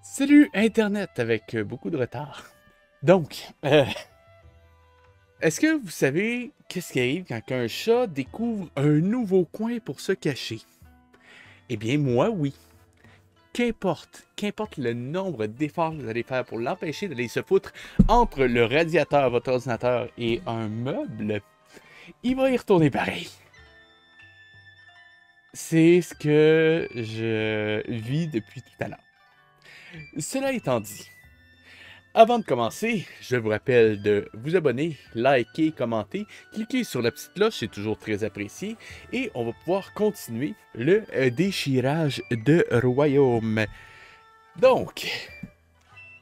Salut Internet avec beaucoup de retard. Donc, est-ce que vous savez qu'est-ce qui arrive quand un chat découvre un nouveau coin pour se cacher? Eh bien, moi, oui. Qu'importe le nombre d'efforts que vous allez faire pour l'empêcher d'aller se foutre entre le radiateur, votre ordinateur et un meuble, il va y retourner pareil. C'est ce que je vis depuis tout à l'heure. Cela étant dit, avant de commencer, je vous rappelle de vous abonner, liker, commenter, cliquer sur la petite cloche, c'est toujours très apprécié, et on va pouvoir continuer le déchirage de royaume. Donc,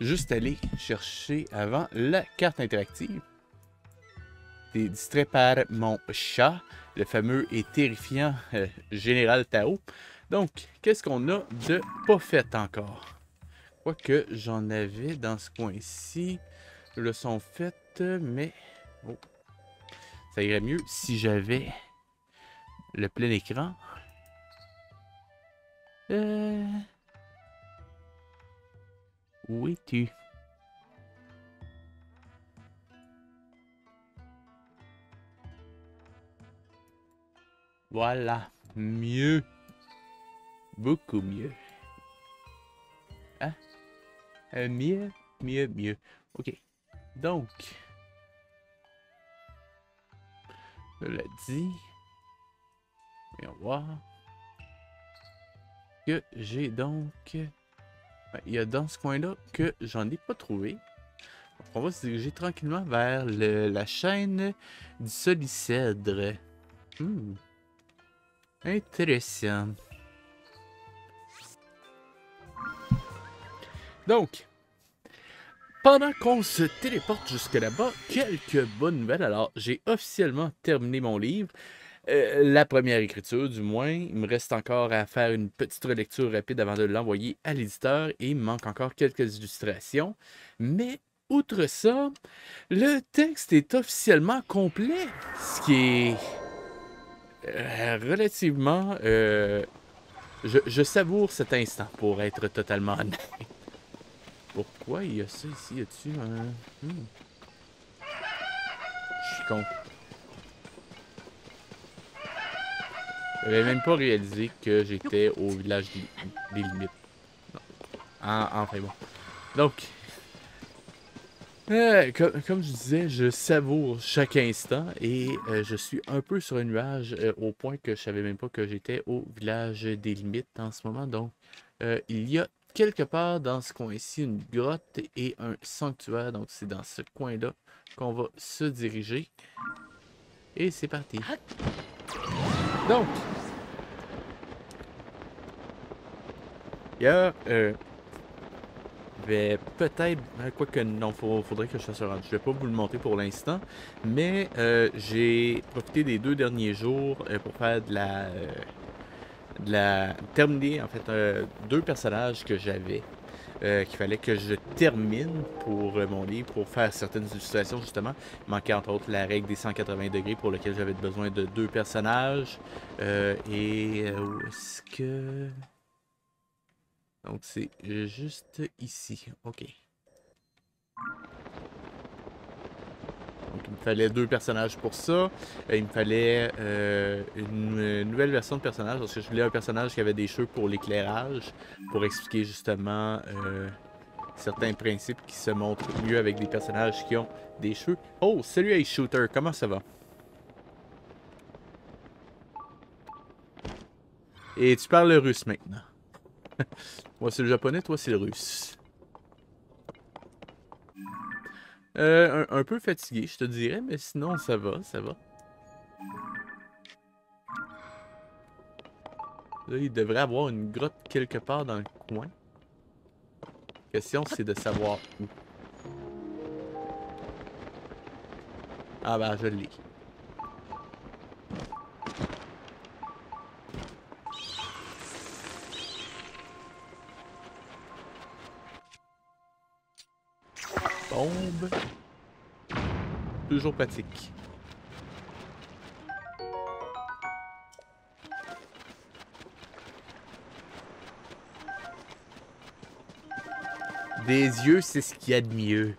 juste aller chercher avant la carte interactive. T'es distrait par mon chat, le fameux et terrifiant Général Tao. Donc, qu'est-ce qu'on a de pas fait encore? Quoique j'en avais dans ce coin-ci. Le sont faites, mais oh, ça irait mieux si j'avais le plein écran. Où es-tu? Voilà, mieux, beaucoup mieux. Hein? Mieux. Ok, donc, je l'ai dit. Voyons voir. Que j'ai donc... Il y a dans ce coin-là que j'en ai pas trouvé. Donc, on va se diriger tranquillement vers la chaîne du Solicèdre. Intéressant. Donc, pendant qu'on se téléporte jusque là-bas, quelques bonnes nouvelles. Alors, j'ai officiellement terminé mon livre. La première écriture, du moins. Il me reste encore à faire une petite relecture rapide avant de l'envoyer à l'éditeur. Et il me manque encore quelques illustrations. Mais, outre ça, le texte est officiellement complet. Ce qui est relativement... je savoure cet instant, pour être totalement honnête. Pourquoi il y a ça ici? Y a-tu un... Je suis con. J'avais même pas réalisé que j'étais au village des limites. Non. Enfin bon. Donc, comme je disais, je savoure chaque instant et je suis un peu sur un nuage au point que je savais même pas que j'étais au village des limites en ce moment. Donc, il y a quelque part dans ce coin-ci une grotte et un sanctuaire. Donc, c'est dans ce coin-là qu'on va se diriger. Et c'est parti. Donc, il y a peut-être, quoique non, faudrait que je fasse un rendu. Je vais pas vous le montrer pour l'instant, mais j'ai profité des 2 derniers jours pour faire terminer en fait 2 personnages que j'avais. Qu'il fallait que je termine pour mon livre, pour faire certaines illustrations justement. Il manquait entre autres la règle des 180 degrés pour lequel j'avais besoin de 2 personnages. Où est-ce que... Donc c'est juste ici. Ok. Donc il me fallait 2 personnages pour ça. Il me fallait une nouvelle version de personnage parce que je voulais un personnage qui avait des cheveux pour l'éclairage, pour expliquer justement certains principes qui se montrent mieux avec des personnages qui ont des cheveux. Oh, salut Ace Shooter, comment ça va? Et tu parles le russe maintenant. Moi c'est le japonais, toi c'est le russe. Un peu fatigué, je te dirais, mais sinon ça va, ça va. Là, il devrait avoir une grotte quelque part dans le coin. La question, c'est de savoir où. Ah bah, je l'ai. Bombe. Toujours pratique. Des yeux, c'est ce qu'il y a de mieux.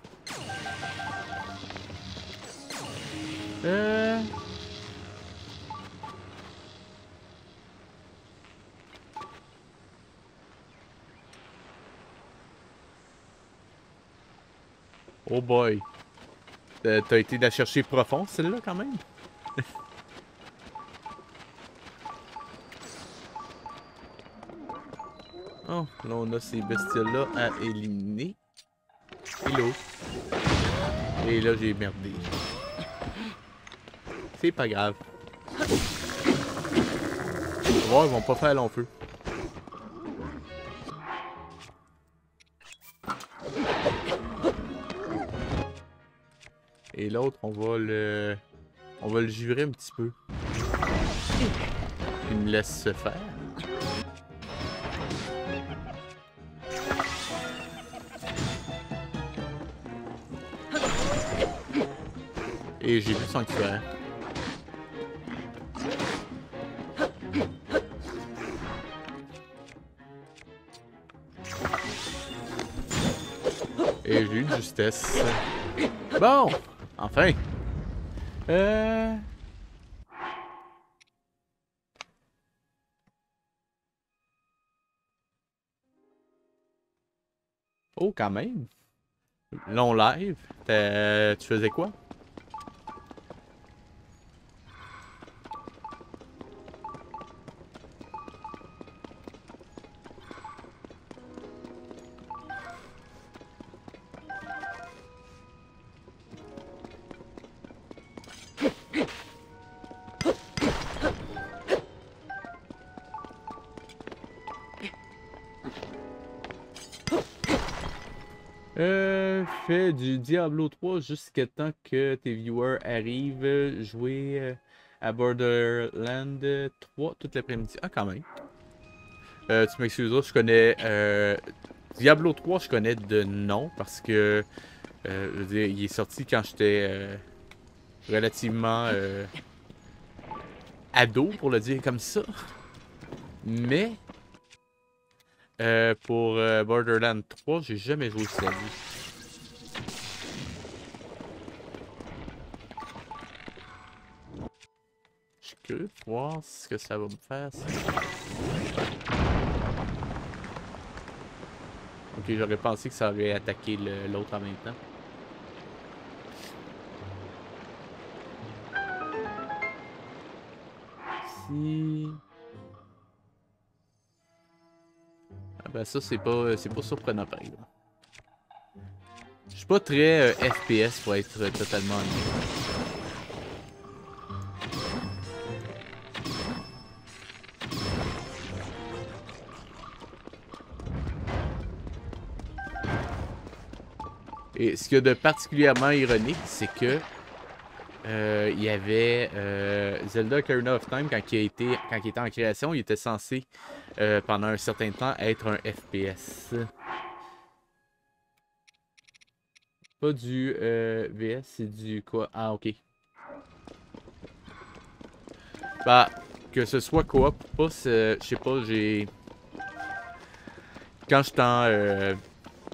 Oh boy. T'as été la chercher profond, celle-là, quand même? Oh, là, on a ces bestioles-là à éliminer. Hello. Et là, j'ai merdé. C'est pas grave. On va voir, ils vont pas faire long feu. Et l'autre, on va le jurer un petit peu. Il me laisse se faire. Et j'ai vu sanctuaire. Et j'ai eu de justesse. Bon! Enfin! Oh, quand même! Long live. Tu faisais quoi? Fais du Diablo 3 jusqu'à temps que tes viewers arrivent jouer à Borderlands 3 toute l'après-midi. Ah, quand même. Tu m'excuseras, je connais Diablo 3, je connais de nom parce que je veux dire, il est sorti quand j'étais relativement ado, pour le dire comme ça. Mais pour Borderlands 3, j'ai jamais joué cette vie. Je suis curieux de voir ce que ça va me faire. Ça. Ok, j'aurais pensé que ça aurait attaqué l'autre en même temps. Si... Ah ben ça, c'est pas surprenant par exemple. Je suis pas très FPS pour être totalement honnête. Et ce qu'il y a de particulièrement ironique, c'est que il y avait Zelda Ocarina of Time, quand il était en création, il était censé, pendant un certain temps, être un FPS. Pas du VS, c'est du quoi? Ah, ok. Bah, que ce soit coop ou pas, je sais pas, j'ai... Quand je t'en...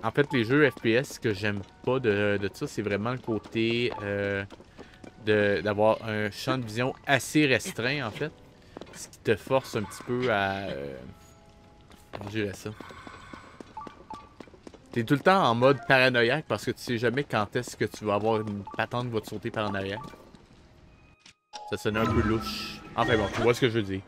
en fait, les jeux FPS, ce que j'aime pas de ça, c'est vraiment le côté d'avoir un champ de vision assez restreint, en fait. Ce qui te force un petit peu à... comment je dirais ça? T'es tout le temps en mode paranoïaque parce que tu sais jamais quand est-ce que tu vas avoir une patente qui va te sauter par en arrière. Ça sonne un peu louche. Enfin bon, tu vois ce que je veux dire.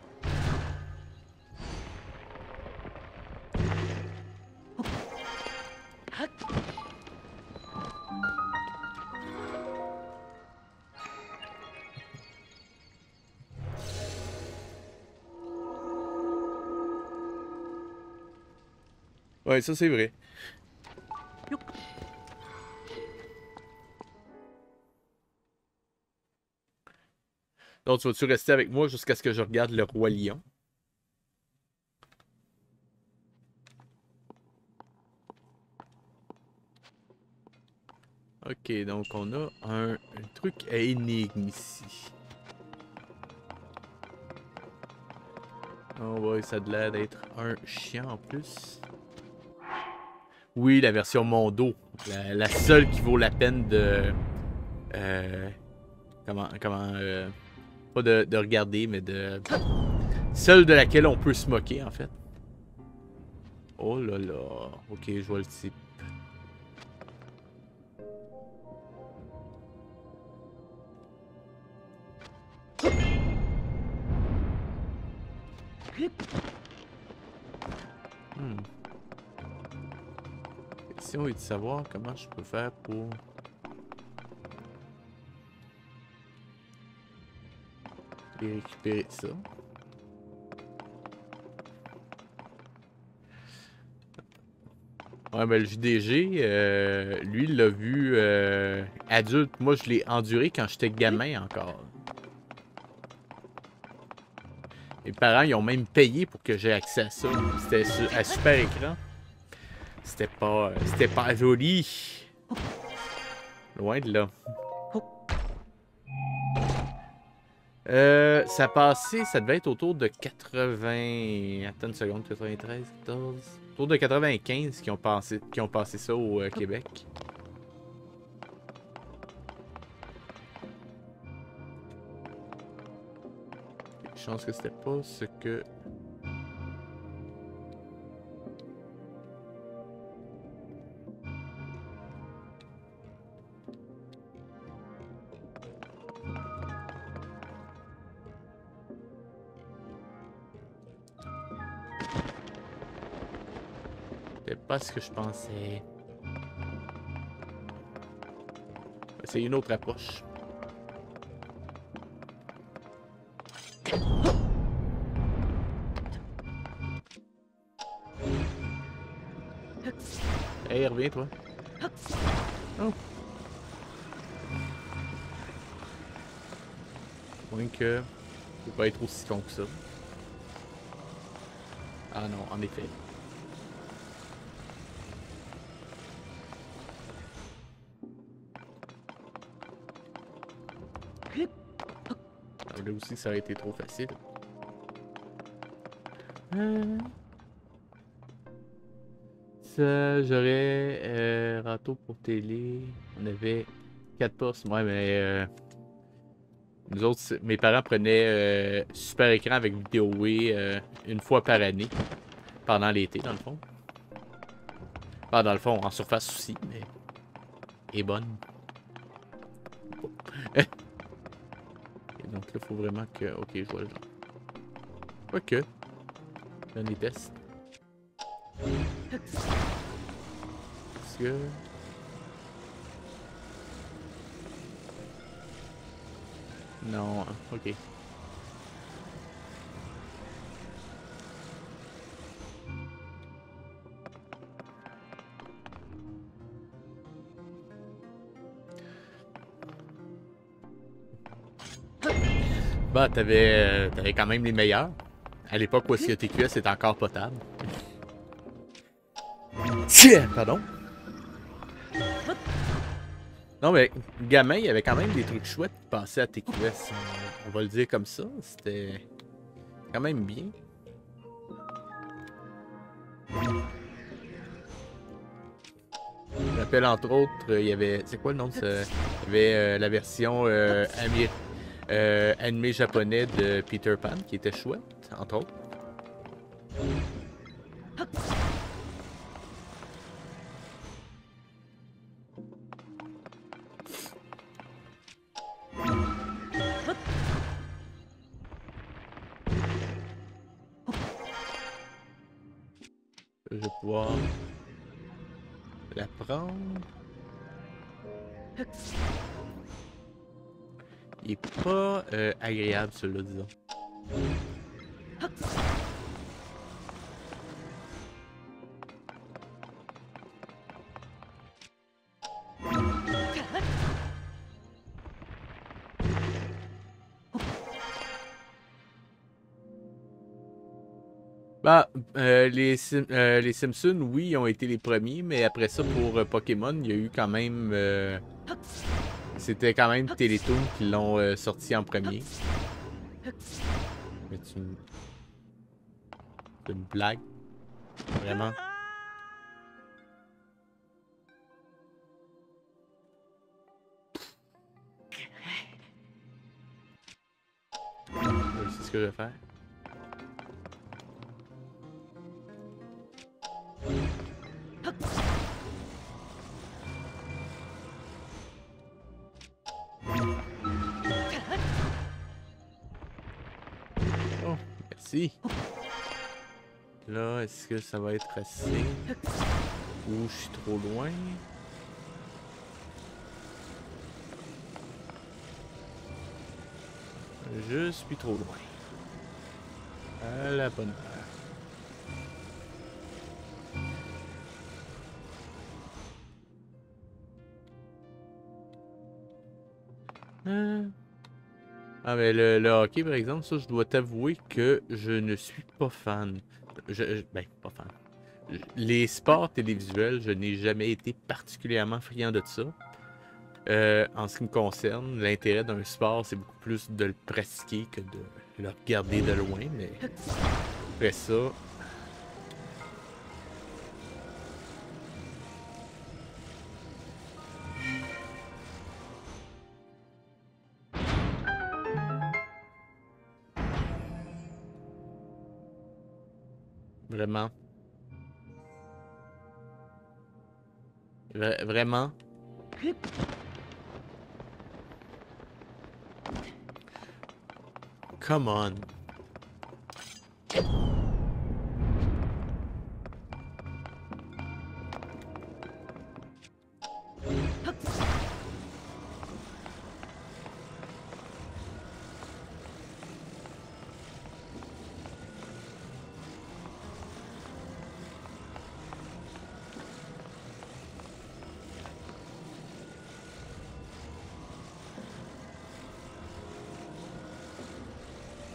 Ouais, ça c'est vrai. Donc, tu vas-tu rester avec moi jusqu'à ce que je regarde le Roi Lion? Ok, donc on a un truc à énigme ici. Oh ouais, ça a l'air d'être un chien en plus. Oui, la version Mondo. La seule qui vaut la peine de... pas de regarder, mais de... Celle de laquelle on peut se moquer, en fait. Oh là là. Ok, je vois le type. Hmm. La question est de savoir comment je peux faire pour... récupérer ça. Ouais, ben le JDG, lui, il l'a vu adulte. Moi, je l'ai enduré quand j'étais gamin encore. Mes parents, ils ont même payé pour que j'aie accès à ça. C'était à super écran. C'était pas joli. Loin de là. Ça passait, ça devait être autour de 80... Attends une seconde, 93, 14... Autour de 95 qui ont passé ça au Québec. Je pense que c'était pas ce que... C'était pas ce que je pensais. C'est une autre approche. Hey, reviens, toi. Oh. Moins que... Je peux pas être aussi con que ça. Ah non, en effet. Ah, là aussi, ça aurait été trop facile. Ça, j'aurais râteau pour télé. On avait 4 postes. Ouais, mais nous autres, mes parents prenaient super écran avec vidéo une fois par année. Pendant l'été, dans le fond. Pas dans le fond, en surface aussi, mais... est bonne. Et donc là, faut vraiment que... Ok, je vois le genre. Ok. Donne des tests. Est-ce que... Non, ok. Bah, t'avais quand même les meilleurs. À l'époque où TQS était encore potable. Tiens, pardon. Non, mais gamin, il y avait quand même des trucs chouettes qui passaient à TQS. On va le dire comme ça. C'était quand même bien. Je me rappelle entre autres, il y avait. C'est quoi le nom de ce. Il y avait la version animé japonais de Peter Pan qui était chouette, entre autres. Je vais pouvoir la prendre. Il est pas agréable celui-là, disons. Bah, les Simpsons, oui, ils ont été les premiers, mais après ça, pour Pokémon, il y a eu quand même... C'était quand même Télétoon qui l'ont sorti en premier. Mais c'est une blague. Vraiment. que je vais faire. Oh, merci. Là, est-ce que ça va être assez? Ou je suis trop loin? Je suis trop loin. À la bonne heure. Ah, mais le hockey, par exemple, ça, je dois t'avouer que je ne suis pas fan. Ben, pas fan. Les sports télévisuels, je n'ai jamais été particulièrement friand de ça. En ce qui me concerne, l'intérêt d'un sport, c'est beaucoup plus de le pratiquer que de le regarder de loin, mais après ça... Vraiment. Vraiment. Come on.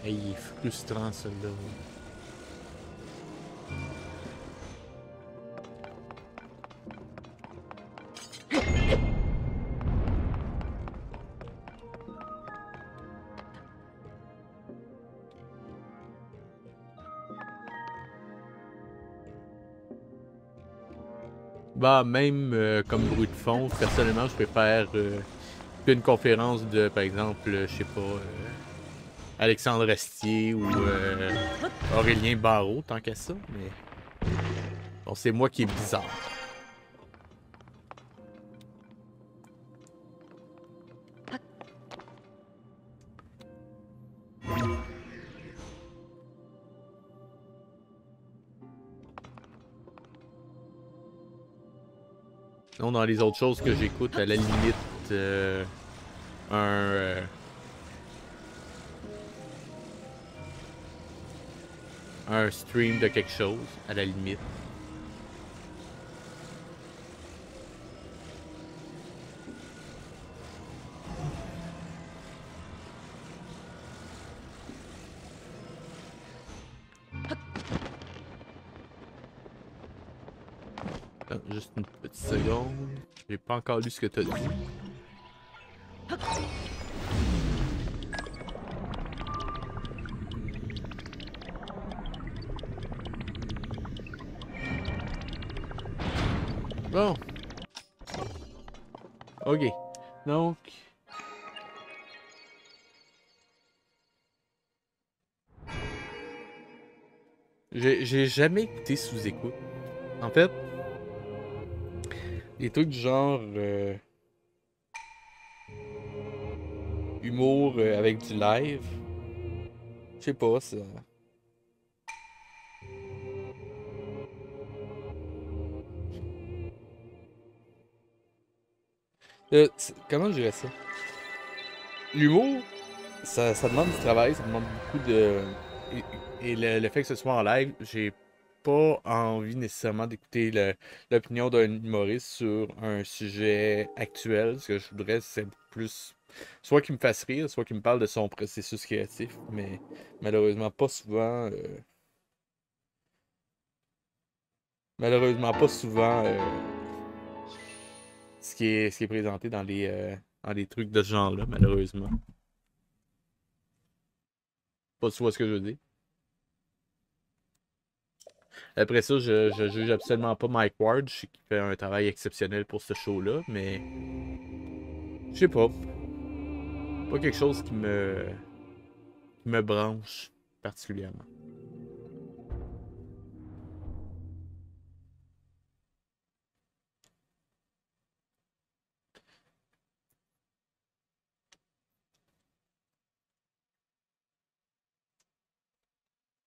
Hey, il est frustrant, celui-là. Bah, même comme bruit de fond, personnellement, je préfère une conférence de, par exemple, je sais pas, Alexandre Astier ou Aurélien Barraud, tant qu'à ça, mais bon, c'est moi qui est bizarre. Non, dans les autres choses que j'écoute, à la limite, un... un stream de quelque chose, à la limite. Attends, juste une petite seconde. J'ai pas encore lu ce que t'as dit. Bon. Ok. Donc... J'ai jamais écouté sous-écoute. En fait, des trucs du genre humour avec du live. Je sais pas, ça. Comment je dirais ça? L'humour, ça demande du travail, ça demande beaucoup de. Et le fait que ce soit en live, j'ai pas envie nécessairement d'écouter l'opinion d'un humoriste sur un sujet actuel. Ce que je voudrais, c'est plus. Soit qu'il me fasse rire, soit qu'il me parle de son processus créatif, mais malheureusement pas souvent. Malheureusement pas souvent ce qui est présenté dans les trucs de ce genre-là, malheureusement. Pas tu vois ce que je veux dire. Après ça, je juge absolument pas Mike Ward. Je sais qu'il fait un travail exceptionnel pour ce show-là, mais je sais pas. Pas quelque chose qui me branche. particulièrement.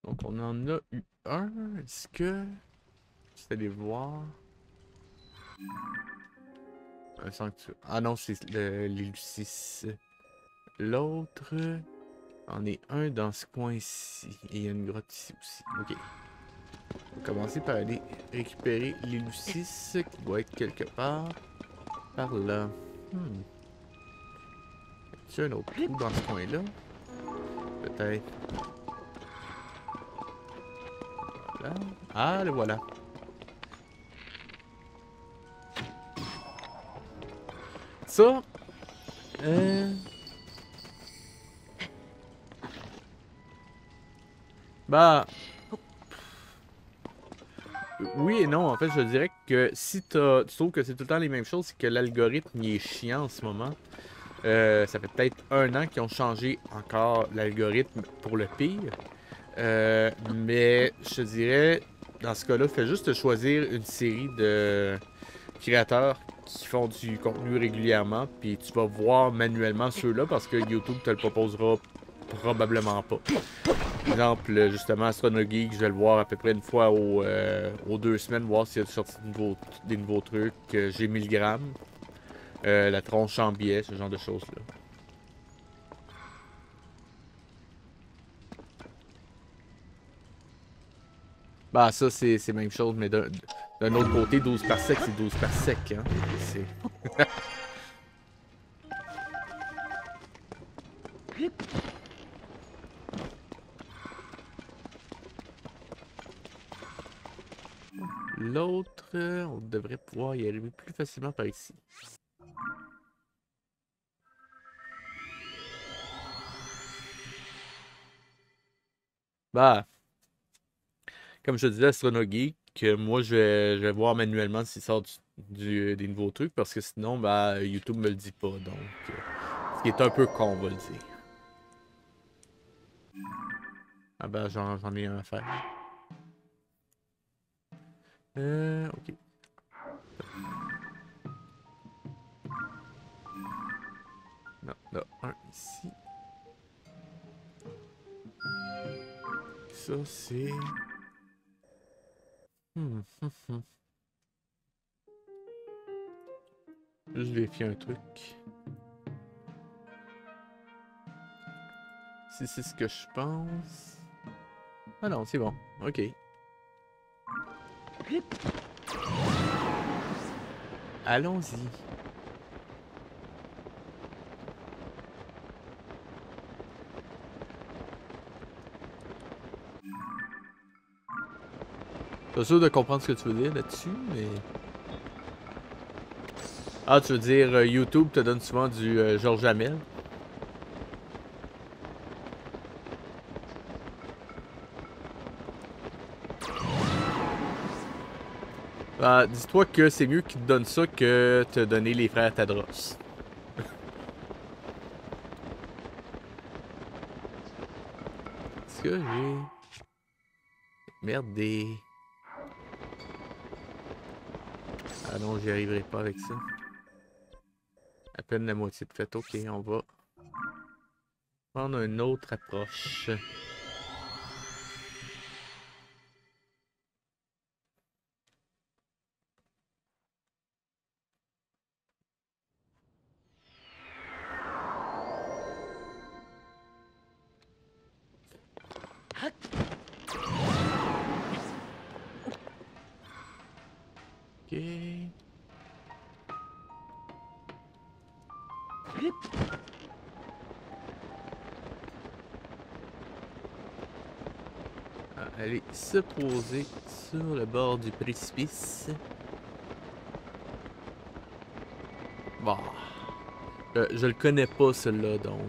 Donc on en a eu un. Est-ce que... Je vais aller voir. Un sanctuaire. Ah non, c'est l'île 6. L'autre... On est un dans ce coin-ci. Et il y a une grotte ici aussi. Ok. On va commencer par aller récupérer l'île 6 qui doit être quelque part par là. Y a un autre trou dans ce coin-là? Peut-être. Voilà. Ah, le voilà. Ça... Bah... Oui et non, en fait, je dirais que si tu trouves que c'est tout le temps les mêmes choses, c'est que l'algorithme il est chiant en ce moment. Ça fait peut-être 1 an qu'ils ont changé encore l'algorithme pour le pire. Mais je te dirais, dans ce cas-là, fais juste choisir une série de créateurs qui font du contenu régulièrement, puis tu vas voir manuellement ceux-là parce que YouTube te le proposera probablement pas. Par exemple, justement, Astronogeek, je vais le voir à peu près une fois aux 2 semaines, voir s'il y a sorti des nouveaux trucs. J'ai 1000 grammes, la tronche en biais, ce genre de choses-là. Bah, ça, c'est la même chose, mais d'un autre côté, 12 par sec, c'est 12 par sec, hein. C'est... L'autre, on devrait pouvoir y arriver plus facilement par ici. Bah, comme je te disais, Astronogeek, moi je vais voir manuellement s'il sort des nouveaux trucs parce que sinon, bah, YouTube me le dit pas. Donc, ce qui est un peu con, on va le dire. Ah bah, j'en ai un à faire. Ok. Non, là, un ici. Ça, c'est... Juste vérifier un truc. Si c'est ce que je pense... Ah non, c'est bon. Ok. Allons-y. Pas sûr de comprendre ce que tu veux dire là-dessus, mais... Ah, tu veux dire YouTube te donne souvent du Georges Hamel? Bah, dis-toi que c'est mieux qu'il te donne ça que te donner les frères Tadros. Est-ce que j'ai... Merdé. Ah non, j'y arriverai pas avec ça. À peine la moitié de fait. Ok, on va prendre une autre approche. Ok. Ah, allez se poser sur le bord du précipice. Bon. Je le connais pas, celui-là, donc.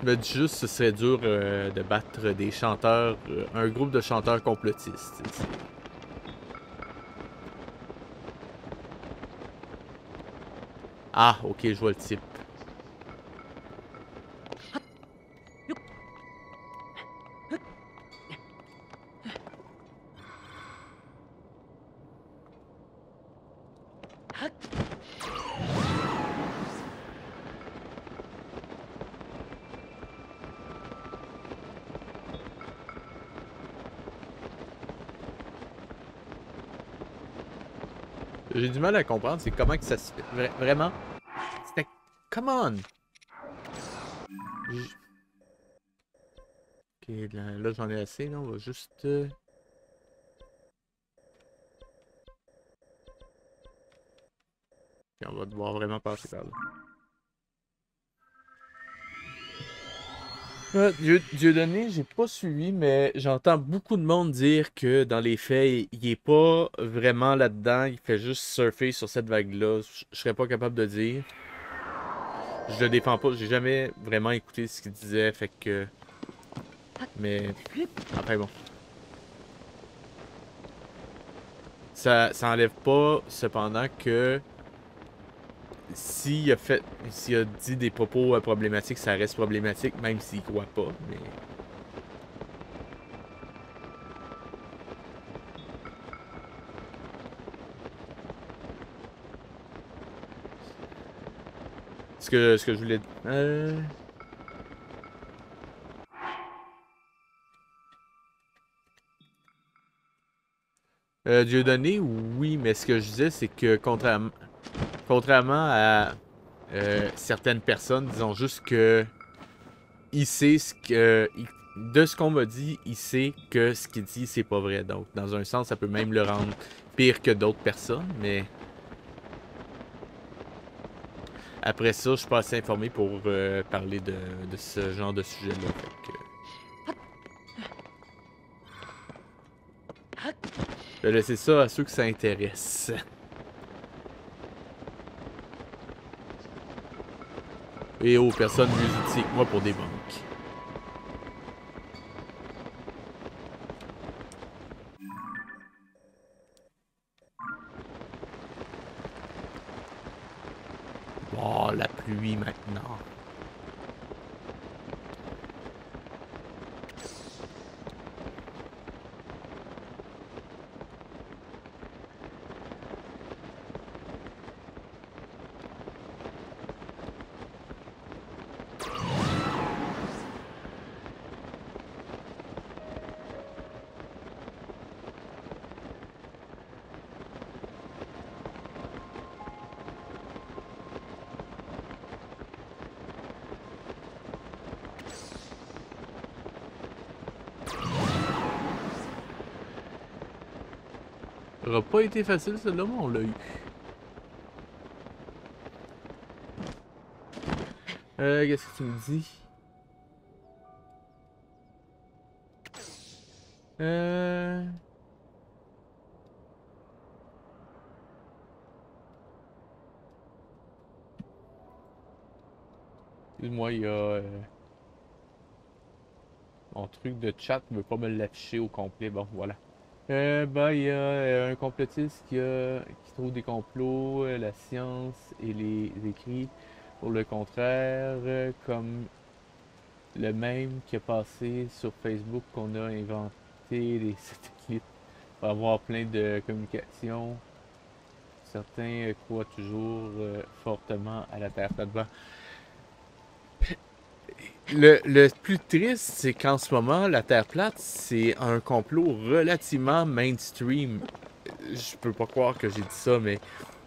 Je me dis juste que ce serait dur de battre des chanteurs, un groupe de chanteurs complotistes. Ah, ok, je vois le type. J'ai du mal à comprendre, c'est comment que ça se fait. Vraiment? C'était... Come on! J- Ok, là, j'en ai assez, là, on va juste... Ok, on va devoir vraiment passer par là. Dieudonné, j'ai pas suivi, mais j'entends beaucoup de monde dire que dans les faits, il est pas vraiment là-dedans, il fait juste surfer sur cette vague-là. Je serais pas capable de dire. Je le défends pas, j'ai jamais vraiment écouté ce qu'il disait, fait que. Mais. Enfin bon. Ça enlève pas, cependant, que s'il a dit des propos problématiques, ça reste problématique, même s'il croit pas. Mais ce que je voulais. Dieudonné, oui, mais ce que je disais, c'est que contrairement à certaines personnes, disons juste que il sait ce que. De ce qu'on m'a dit, il sait que ce qu'il dit, c'est pas vrai. Donc, dans un sens, ça peut même le rendre pire que d'autres personnes, mais après ça, je suis pas assez informé pour parler de ce genre de sujet-là. Fait que je vais laisser ça à ceux que ça intéresse. Et aux personnes mieux outillées que moi pour des banques. Oh, la pluie maintenant. Ça aura pas été facile, celle-là, mais on l'a eu. Qu'est-ce que tu me dis? Euh... Excuse-moi, il y a... mon truc de chat ne veut pas me l'afficher au complet. Bon, voilà. Ben, il y a un complotiste qui trouve des complots, la science et les écrits pour le contraire, comme le même qui a passé sur Facebook qu'on a inventé les satellites pour avoir plein de communications. Certains croient toujours fortement à la Terre plate. Bon, le plus triste, c'est qu'en ce moment, la Terre plate, c'est un complot relativement mainstream. Je peux pas croire que j'ai dit ça, mais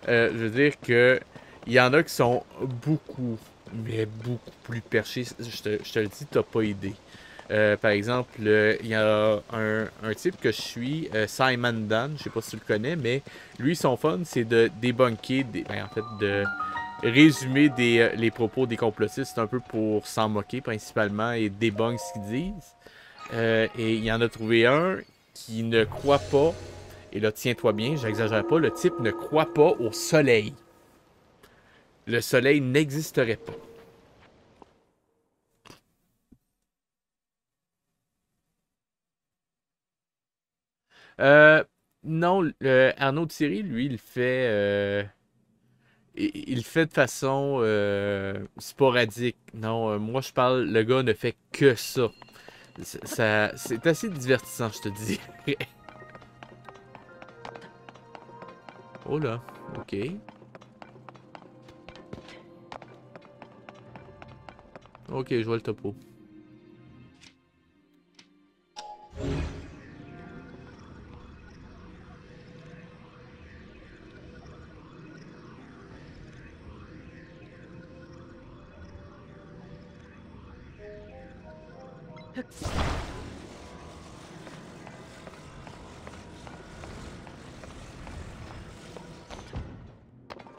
je veux dire que il y en a qui sont beaucoup, mais beaucoup plus perchés. Je te le dis, t'as pas idée. Par exemple, il y a un type que je suis, Simon Dan, je sais pas si tu le connais, mais lui, son fun, c'est de débunker, en fait, de résumer les propos des complotistes un peu pour s'en moquer principalement et débunk ce qu'ils disent. Et il y en a trouvé un qui ne croit pas, et là tiens-toi bien, j'exagère pas, le type ne croit pas au soleil. Le soleil n'existerait pas. Euh, non, Arnaud Thierry, lui, il fait... il le fait de façon sporadique. Non, moi je parle, le gars ne fait que ça. C'est assez divertissant, je te dis. Oh là, ok. Ok, je vois le topo.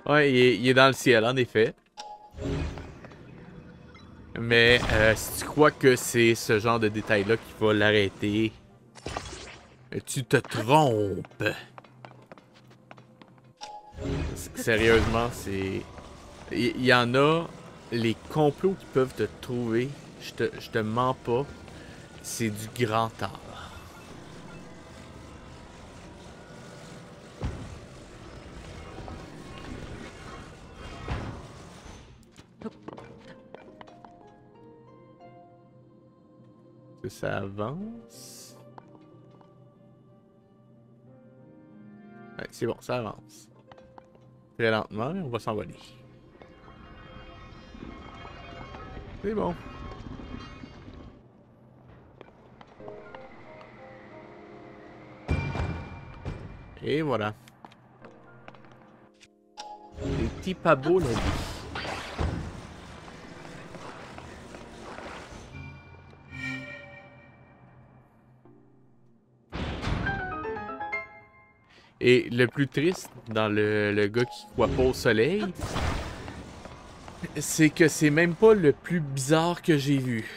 Ouais, il est dans le ciel, en effet. Mais si tu crois que c'est ce genre de détail-là qui va l'arrêter, tu te trompes. Sérieusement, c'est... Il y en a, les complots qui peuvent te trouver, je te mens pas, c'est du grand art. Que ça avance. Ouais, c'est bon, ça avance. Très lentement, mais on va s'envoler. C'est bon. Et voilà. Des petits pas beaux, la vie. Et le plus triste dans le gars qui croit pas au soleil, c'est que c'est même pas le plus bizarre que j'ai vu.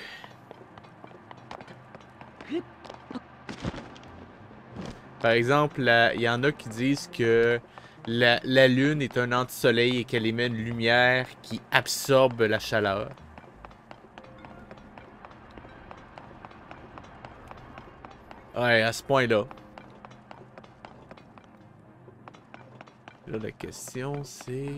Par exemple, il y en a qui disent que la Lune est un anti-soleil et qu'elle émet une lumière qui absorbe la chaleur. Ouais, à ce point-là. Là, la question, c'est...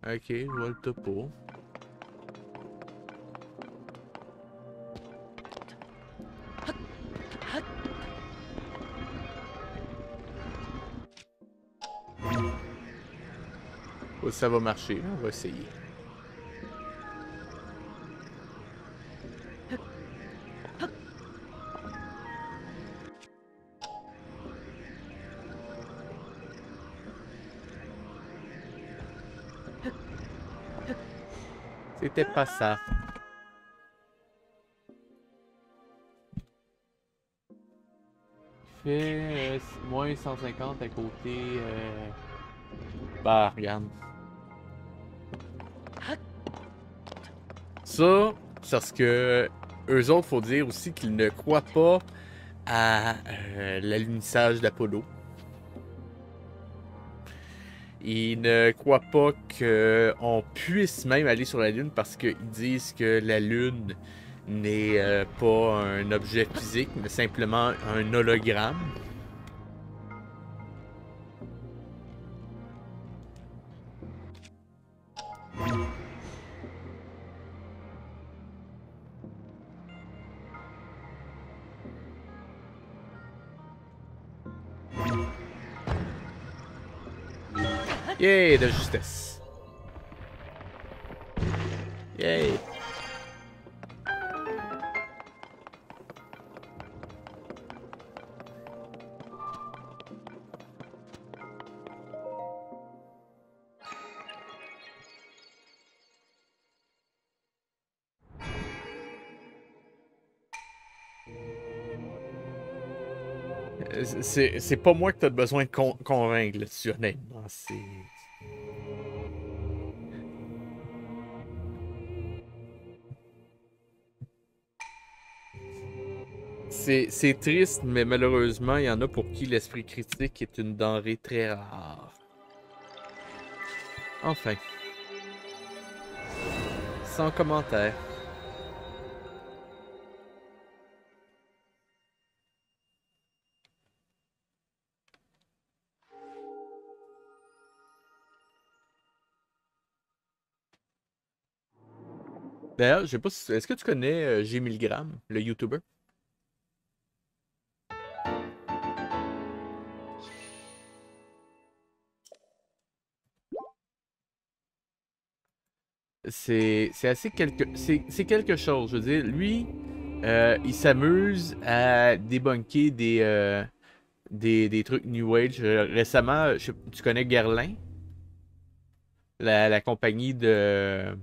Ok, je vois le topo. Oh, ça va marcher, on va essayer. C'était pas ça. Il fait moins 150 à côté... Bah, regarde. Ça, c'est parce que eux autres, faut dire aussi qu'ils ne croient pas à l'alunissage d'Apollo. Ils ne croient pas qu'on puisse même aller sur la Lune parce qu'ils disent que la Lune n'est pas un objet physique, mais simplement un hologramme. Yay, de justesse. Yay. C'est pas moi que t'as besoin de convaincre là-dessus, honnêtement. C'est triste, mais malheureusement, il y en a pour qui l'esprit critique est une denrée très rare. Enfin. Sans commentaire. D'ailleurs, je sais pas si... Est-ce que tu connais G. Milgram, le YouTuber? C'est assez quelque... C'est quelque chose. Je veux dire, lui, il s'amuse à débunker des trucs New Age. Récemment, tu connais Guerlain, la compagnie de...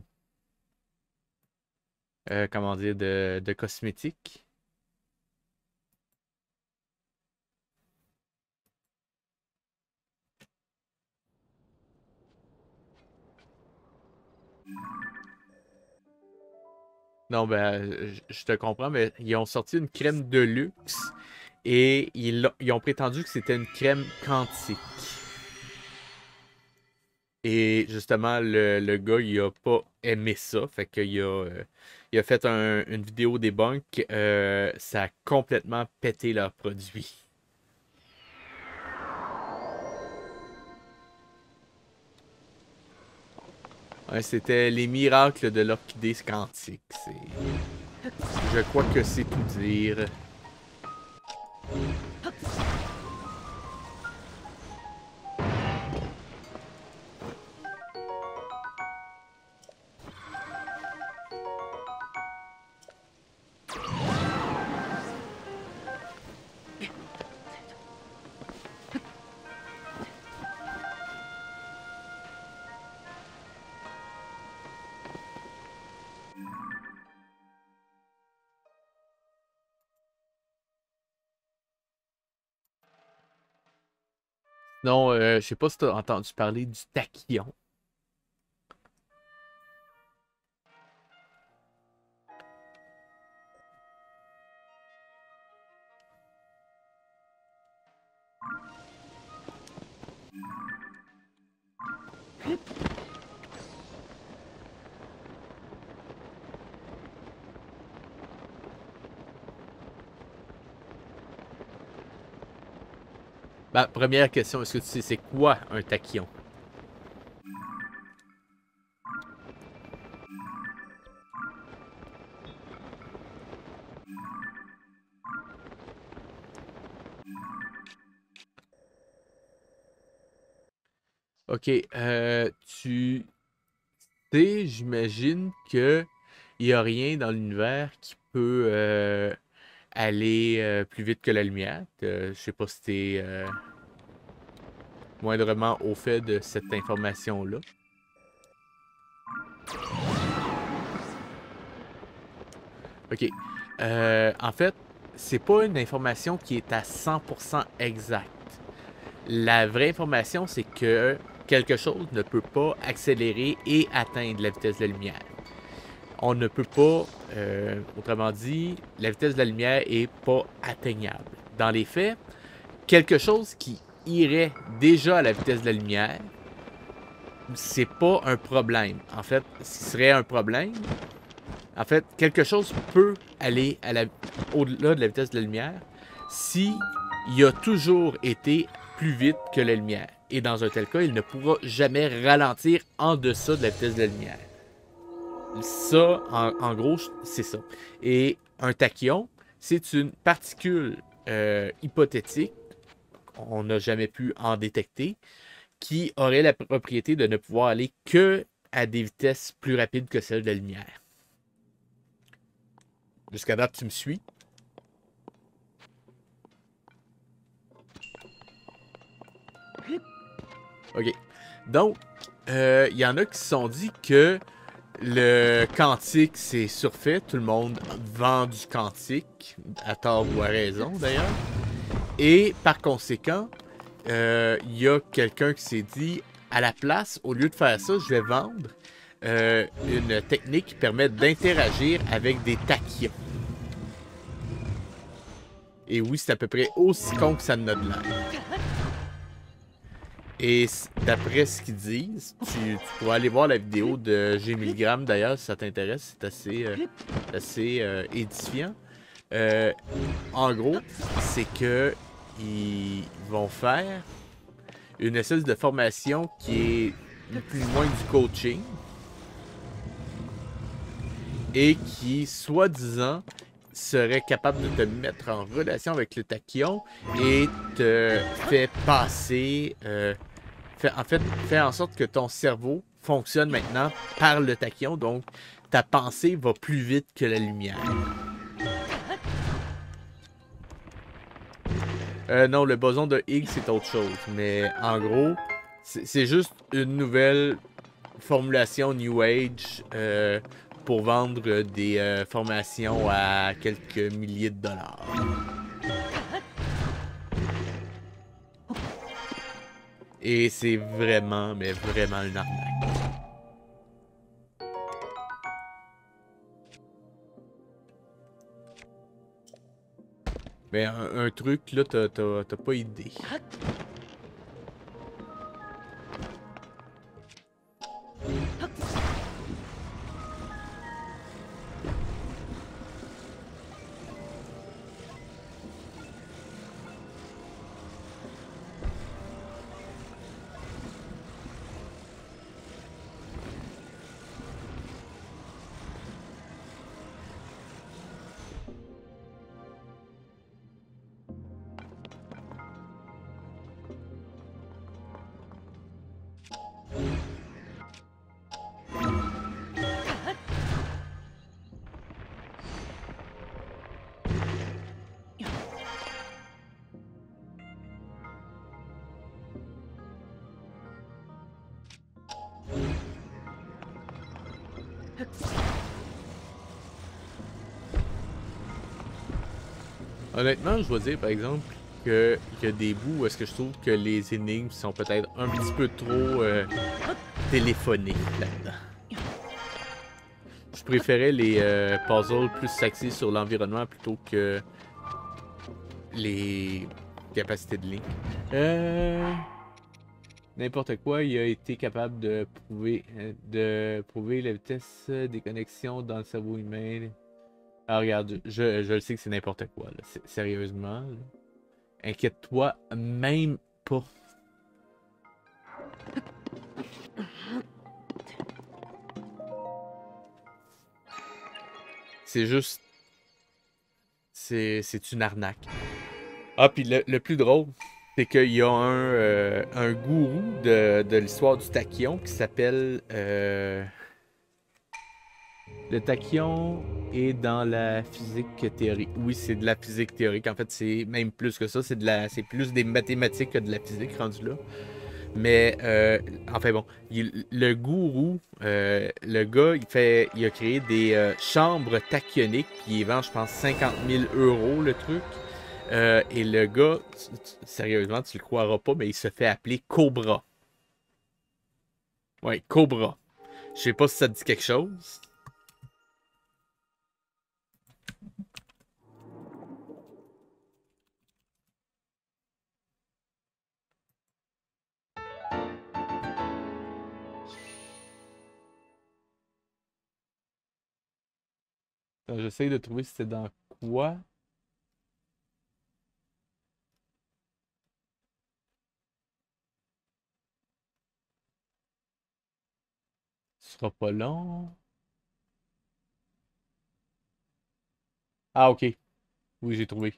comment dire, de cosmétiques. Non, ben, je te comprends, mais ils ont sorti une crème de luxe et ils ont prétendu que c'était une crème quantique. Et justement, le gars, il a pas aimé ça. Fait il a fait une vidéo debunk. Ça a complètement pété leur produit. Ouais, c'était les miracles de l'orchidée quantique. Je crois que c'est tout dire. Non, je sais pas si tu as entendu parler du tachyon. Bah, première question, est-ce que tu sais c'est quoi un tachyon? Ok, tu sais, j'imagine que il y a rien dans l'univers qui peut aller plus vite que la lumière. Je sais pas si t'es moindrement au fait de cette information-là. Ok. En fait, c'est pas une information qui est à 100% exacte. La vraie information, c'est que quelque chose ne peut pas accélérer et atteindre la vitesse de la lumière. On ne peut pas, autrement dit, la vitesse de la lumière est pas atteignable. Dans les faits, quelque chose qui irait déjà à la vitesse de la lumière, c'est pas un problème. En fait, ce qui serait un problème, en fait, quelque chose peut aller au-delà de la vitesse de la lumière si il a toujours été plus vite que la lumière. Et dans un tel cas, il ne pourra jamais ralentir en deçà de la vitesse de la lumière. Ça, en gros, c'est ça. Et un tachyon, c'est une particule hypothétique, on n'a jamais pu en détecter, qui aurait la propriété de ne pouvoir aller que à des vitesses plus rapides que celles de la lumière. Jusqu'à date, tu me suis? OK. Donc, il y en a qui se sont dit que le quantique, c'est surfait. Tout le monde vend du quantique, à tort ou à raison d'ailleurs. Et par conséquent, il y a quelqu'un qui s'est dit, à la place, au lieu de faire ça, je vais vendre une technique qui permet d'interagir avec des tachyons. Et oui, c'est à peu près aussi con que ça ne a de l'air. Et d'après ce qu'ils disent, tu pourras aller voir la vidéo de G. Milgram d'ailleurs si ça t'intéresse, c'est assez édifiant. En gros, c'est que ils vont faire une espèce de formation qui est plus ou moins du coaching. et qui, soi-disant, serait capable de te mettre en relation avec le tachyon et te fait passer... en fait, fait en sorte que ton cerveau fonctionne maintenant par le tachyon, donc ta pensée va plus vite que la lumière. Non, le boson de Higgs, c'est autre chose. Mais en gros, c'est juste une nouvelle formulation New Age pour vendre des formations à quelques milliers de dollars. Et c'est vraiment, mais vraiment une arnaque. Mais un truc, là, t'as pas idée. Honnêtement, je dois dire, par exemple, qu'il y a des bouts où est-ce que je trouve que les énigmes sont peut-être un petit peu trop téléphonées là-dedans. Je préférais les puzzles plus axés sur l'environnement plutôt que les capacités de Link. N'importe quoi, il a été capable de prouver la vitesse des connexions dans le cerveau humain. Ah, regarde, je le sais que c'est n'importe quoi, là. Sérieusement. Inquiète-toi même pas. C'est juste... C'est une arnaque. Ah, puis le plus drôle, c'est qu'il y a un gourou de l'histoire du tachyon qui s'appelle... Le tachyon est dans la physique théorique. Oui, c'est de la physique théorique. En fait, c'est même plus que ça. C'est plus des mathématiques que de la physique rendu là. Mais, enfin bon, le gourou, le gars, il a créé des chambres tachyoniques, puis il vend, je pense, 50 000 € le truc. Et le gars, sérieusement, tu le croiras pas, mais il se fait appeler Cobra. Ouais, Cobra. Je sais pas si ça te dit quelque chose. J'essaie de trouver si c'est dans quoi. Ce sera pas long. Ah, ok. Oui, j'ai trouvé.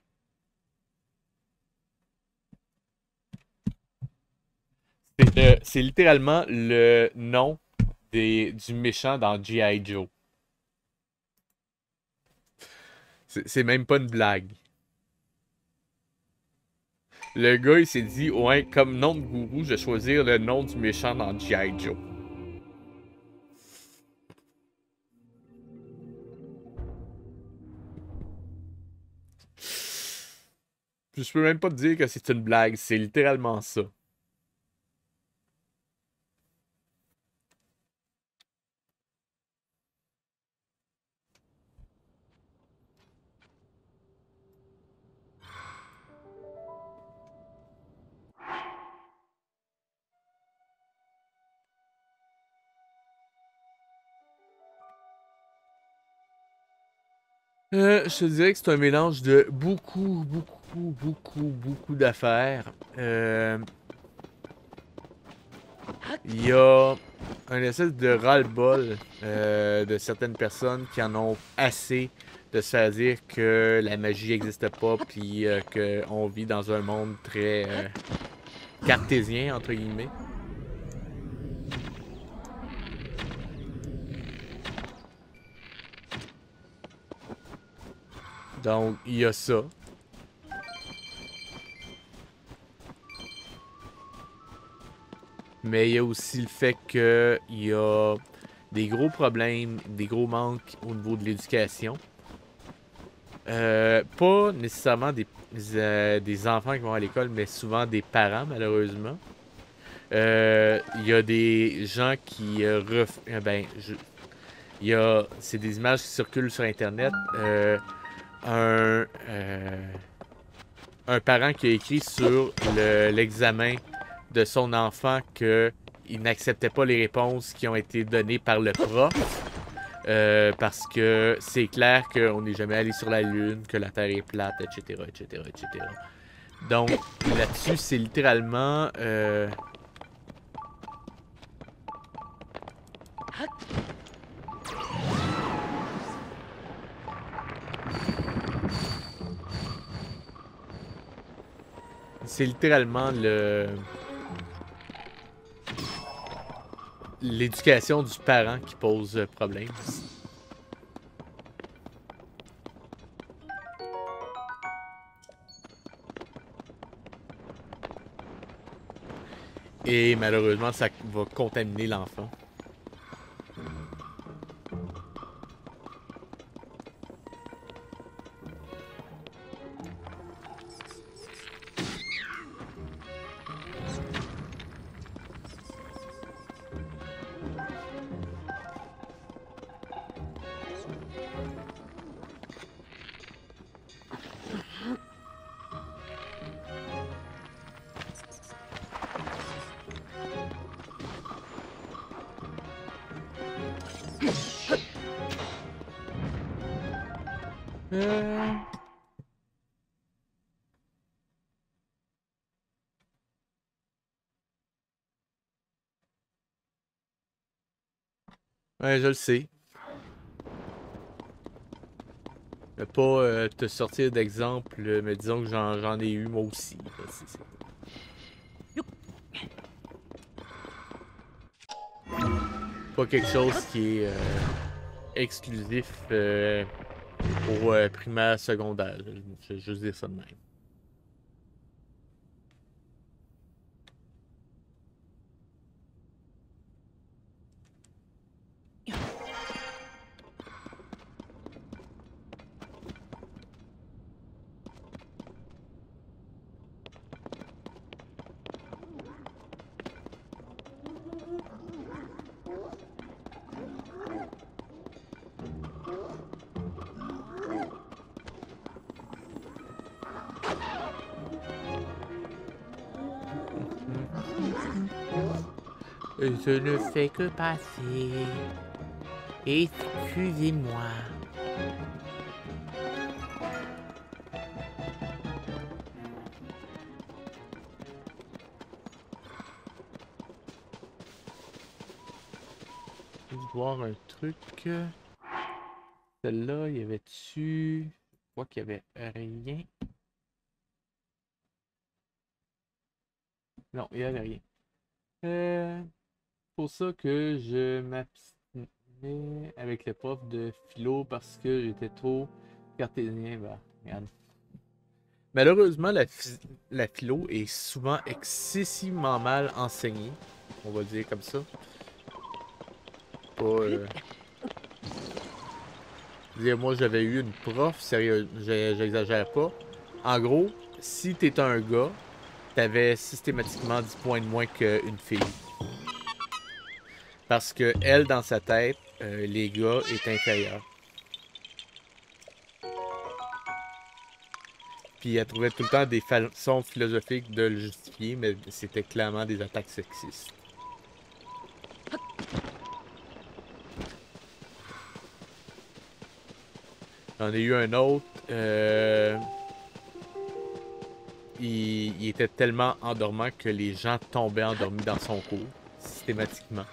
C'est littéralement le nom du méchant dans G.I. Joe. C'est même pas une blague. Le gars, il s'est dit, ouais, comme nom de gourou, je vais choisir le nom du méchant dans G.I. Joe. Puis je peux même pas te dire que c'est une blague, c'est littéralement ça. Je te dirais que c'est un mélange de beaucoup d'affaires. Il y a un espèce de ras-le-bol de certaines personnes qui en ont assez de se faire dire que la magie n'existe pas, puis qu'on vit dans un monde très cartésien, entre guillemets. Donc, il y a ça. Mais il y a aussi le fait qu'il y a des gros problèmes, des gros manques au niveau de l'éducation. Pas nécessairement des enfants qui vont à l'école, mais souvent des parents, malheureusement. Il y a des gens qui il y a, c'est des images qui circulent sur Internet. Un, un parent qui a écrit sur l'examen de son enfant qu'il n'acceptait pas les réponses qui ont été données par le prof. Parce que c'est clair qu'on n'est jamais allé sur la Lune, que la Terre est plate, etc., etc., etc. Donc, là-dessus, c'est littéralement... c'est littéralement l'éducation du parent qui pose problème. Et malheureusement, ça va contaminer l'enfant. Ouais, je le sais. Je vais pas te sortir d'exemple, mais disons que j'en ai eu moi aussi. C'est pas quelque chose qui est exclusif pour primaire, secondaire. Je vais juste dire ça de même. Je ne fais que passer. Excusez-moi. Je vais voir un truc. Celle-là, il y avait dessus. Je vois qu'il y avait rien. Non, il n'y avait rien. Pour ça que je m'abstinais avec le prof de philo parce que j'étais trop cartésien. Bah, regarde. Malheureusement, la philo est souvent excessivement mal enseignée. On va dire comme ça. Pas, dire, moi, j'avais eu une prof, sérieux, j'exagère pas. En gros, si t'es un gars, t'avais systématiquement 10 points de moins qu'une fille. Parce que elle, dans sa tête, les gars étaient inférieurs. Puis elle trouvait tout le temps des façons philosophiques de le justifier, mais c'était clairement des attaques sexistes. J'en ai eu un autre. Il était tellement endormant que les gens tombaient endormis dans son cours, systématiquement.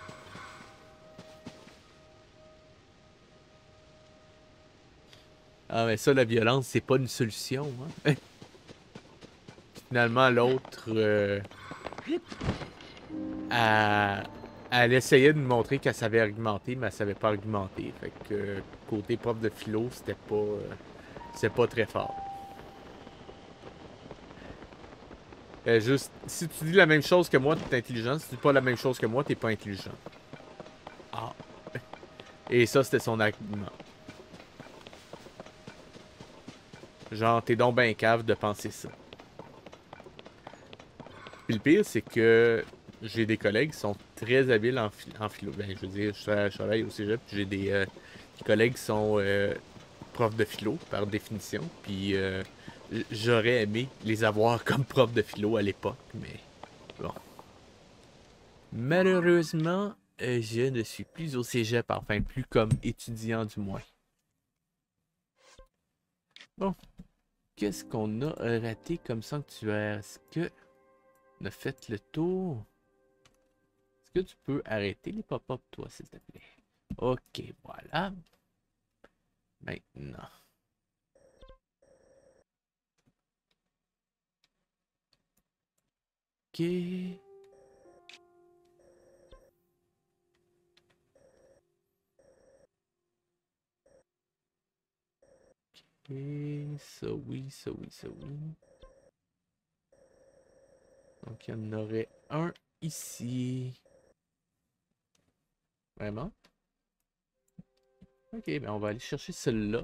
Ah, mais ça, la violence, c'est pas une solution, hein. Finalement, l'autre, elle, elle essayait de me montrer qu'elle savait argumenter, mais elle savait pas argumenter. Fait que, côté prof de philo, c'était pas très fort. Juste, si tu dis la même chose que moi, t'es intelligent. Si tu dis pas la même chose que moi, t'es pas intelligent. Ah. Et ça, c'était son argument. Genre, t'es donc ben cave de penser ça. Puis le pire, c'est que j'ai des collègues qui sont très habiles en philo. Ben, je veux dire, je travaille au cégep, puis j'ai des collègues qui sont profs de philo, par définition. Puis j'aurais aimé les avoir comme profs de philo à l'époque, mais bon. Malheureusement, je ne suis plus au cégep, enfin plus comme étudiant du moins. Bon, qu'est-ce qu'on a raté comme sanctuaire? Est-ce que on a fait le tour? Est-ce que tu peux arrêter les pop-up, toi, s'il te plaît? Ok, voilà. Maintenant. Ok. Et ça oui, ça oui, ça oui. Donc, il y en aurait un ici. Vraiment? Ok, ben on va aller chercher celui-là.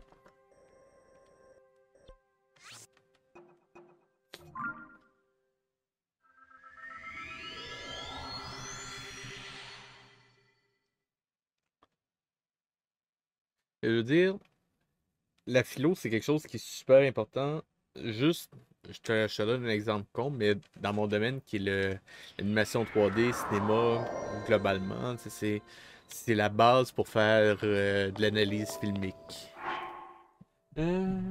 Je veux dire, la philo, c'est quelque chose qui est super important. Juste, je te donne un exemple con, mais dans mon domaine qui est l'animation 3D, cinéma, globalement, c'est la base pour faire de l'analyse filmique. Euh,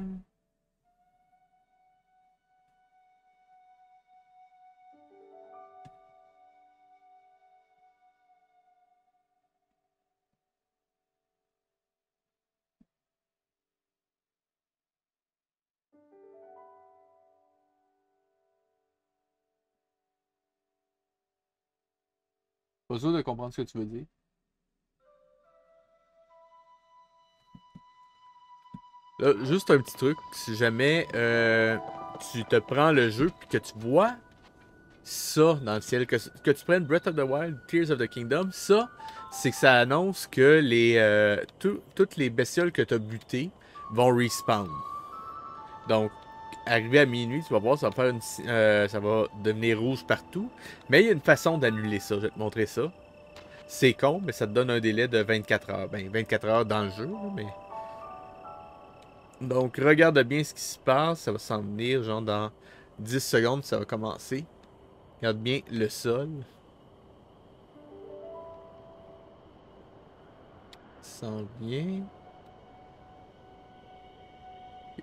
Pas sûr de comprendre ce que tu veux dire. Là, juste un petit truc, si jamais tu te prends le jeu puis que tu vois ça dans le ciel, que tu prennes Breath of the Wild, Tears of the Kingdom, ça, c'est que ça annonce que toutes les bestioles que tu as butées vont respawn. Donc, arrivé à minuit, tu vas voir, ça va devenir rouge partout. Mais il y a une façon d'annuler ça, je vais te montrer ça. C'est con, mais ça te donne un délai de 24 heures. Ben, 24 heures dans le jeu, mais... Donc, regarde bien ce qui se passe. Ça va s'en venir, genre dans 10 secondes, ça va commencer. Regarde bien le sol. Ça s'en vient.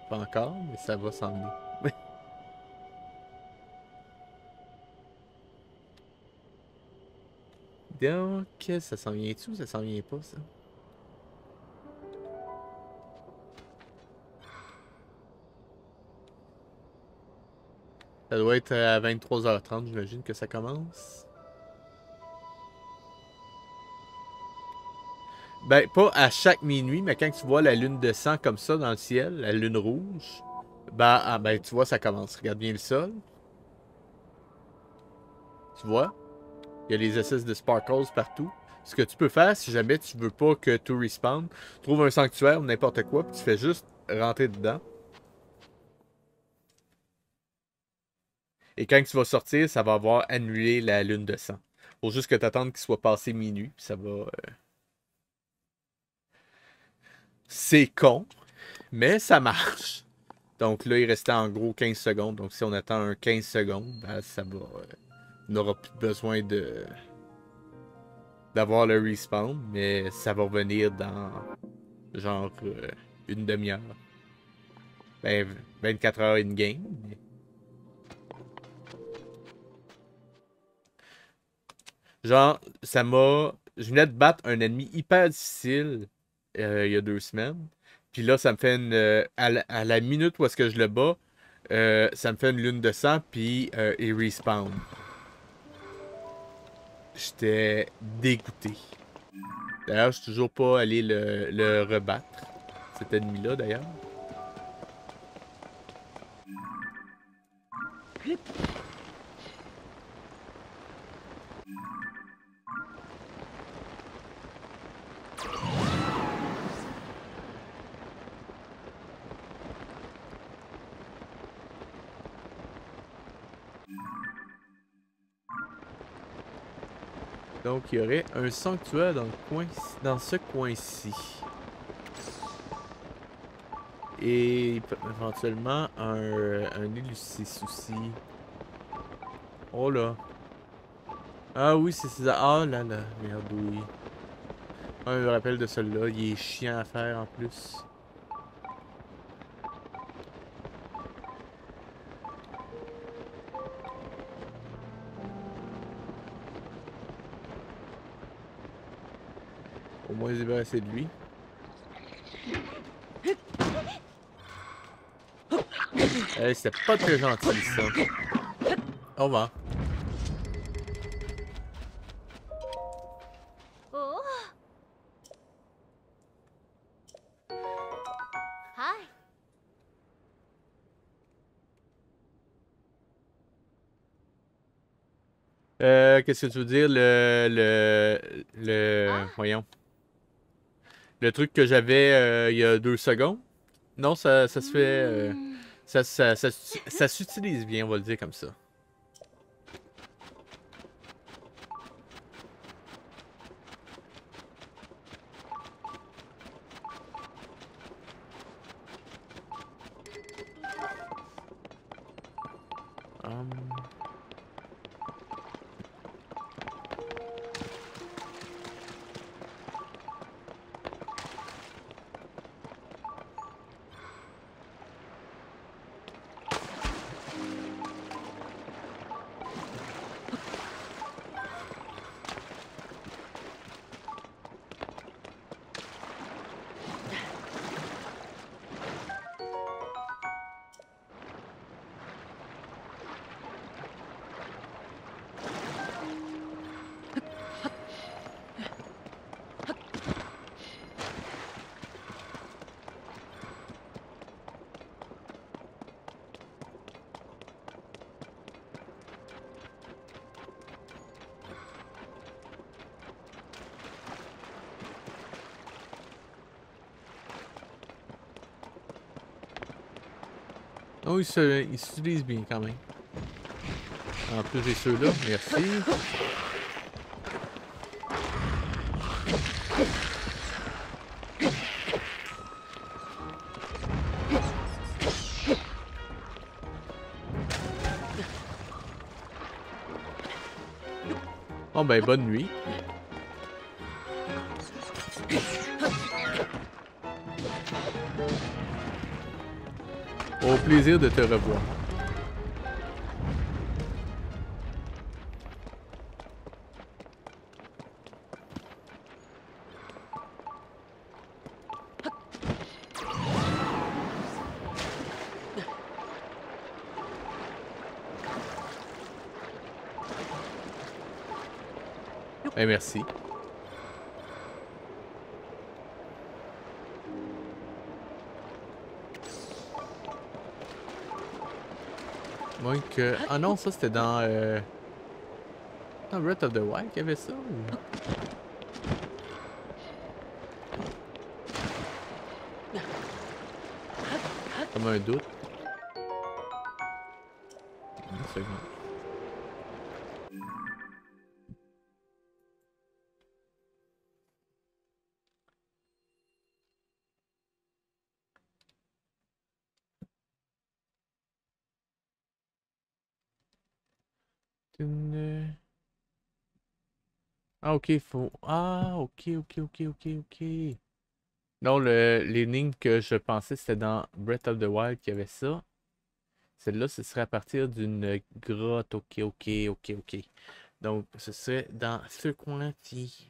Pas encore, mais ça va s'en venir. Donc, ça s'en vient-tu ou ça s'en vient pas, ça? Ça doit être à 23h30, j'imagine que ça commence. Ben, pas à chaque minuit, mais quand tu vois la lune de sang comme ça dans le ciel, la lune rouge, ben tu vois, ça commence. Regarde bien le sol. Tu vois? Il y a les espèces de sparkles partout. Ce que tu peux faire, si jamais tu veux pas que tout respawn, trouve un sanctuaire ou n'importe quoi, puis tu fais juste rentrer dedans. Et quand tu vas sortir, ça va avoir annulé la lune de sang. Faut juste que tu attendes qu'il soit passé minuit, puis ça va. C'est con, mais ça marche. Donc là, il restait en gros 15 secondes. Donc si on attend un 15 secondes, ben, ça va. On n'aura plus besoin d'avoir le respawn, mais ça va revenir dans genre une demi-heure. Ben, 24 heures in-game. Genre, ça m'a. Je venais de battre un ennemi hyper difficile il y a 2 semaines. Puis là, ça me fait une. À la minute où est-ce que je le bats, ça me fait une lune de sang, puis il respawn. J'étais dégoûté. D'ailleurs, je suis toujours pas allé le rebattre. Cet ennemi-là, d'ailleurs. Donc, il y aurait un sanctuaire dans le coin, dans ce coin-ci. Et éventuellement, un Illucis aussi. Oh là. Ah oui, c'est ça. Ah là là, merde, oui. Ah, je me rappelle de celui-là. Il est chiant à faire en plus. Au moins, j'ai débarrassé de lui. C'était pas très gentil, ça. Au revoir. Oh, hi. Qu'est-ce que tu veux dire? Ah, Voyons. Le truc que j'avais il y a 2 secondes? Non, ça se fait. hmm. Ça s'utilise bien, on va le dire comme ça. Hum. Oh, il s'utilise bien quand même. En plus, j'ai ceux-là. Merci. Oh, ben, bonne nuit. Au plaisir de te revoir. Ben, merci. Donc, ah non, ça c'était dans Breath of the Wild qu'il y avait ça ou... Comme un doute. Une seconde. Ah, ok, faut. Ah, ok, ok, ok, ok, ok. Non, l'énigme que je pensais c'était dans Breath of the Wild qu'il y avait ça. Celle-là, ce serait à partir d'une grotte. Ok, ok, ok, ok. Donc, ce serait dans ce coin-ci.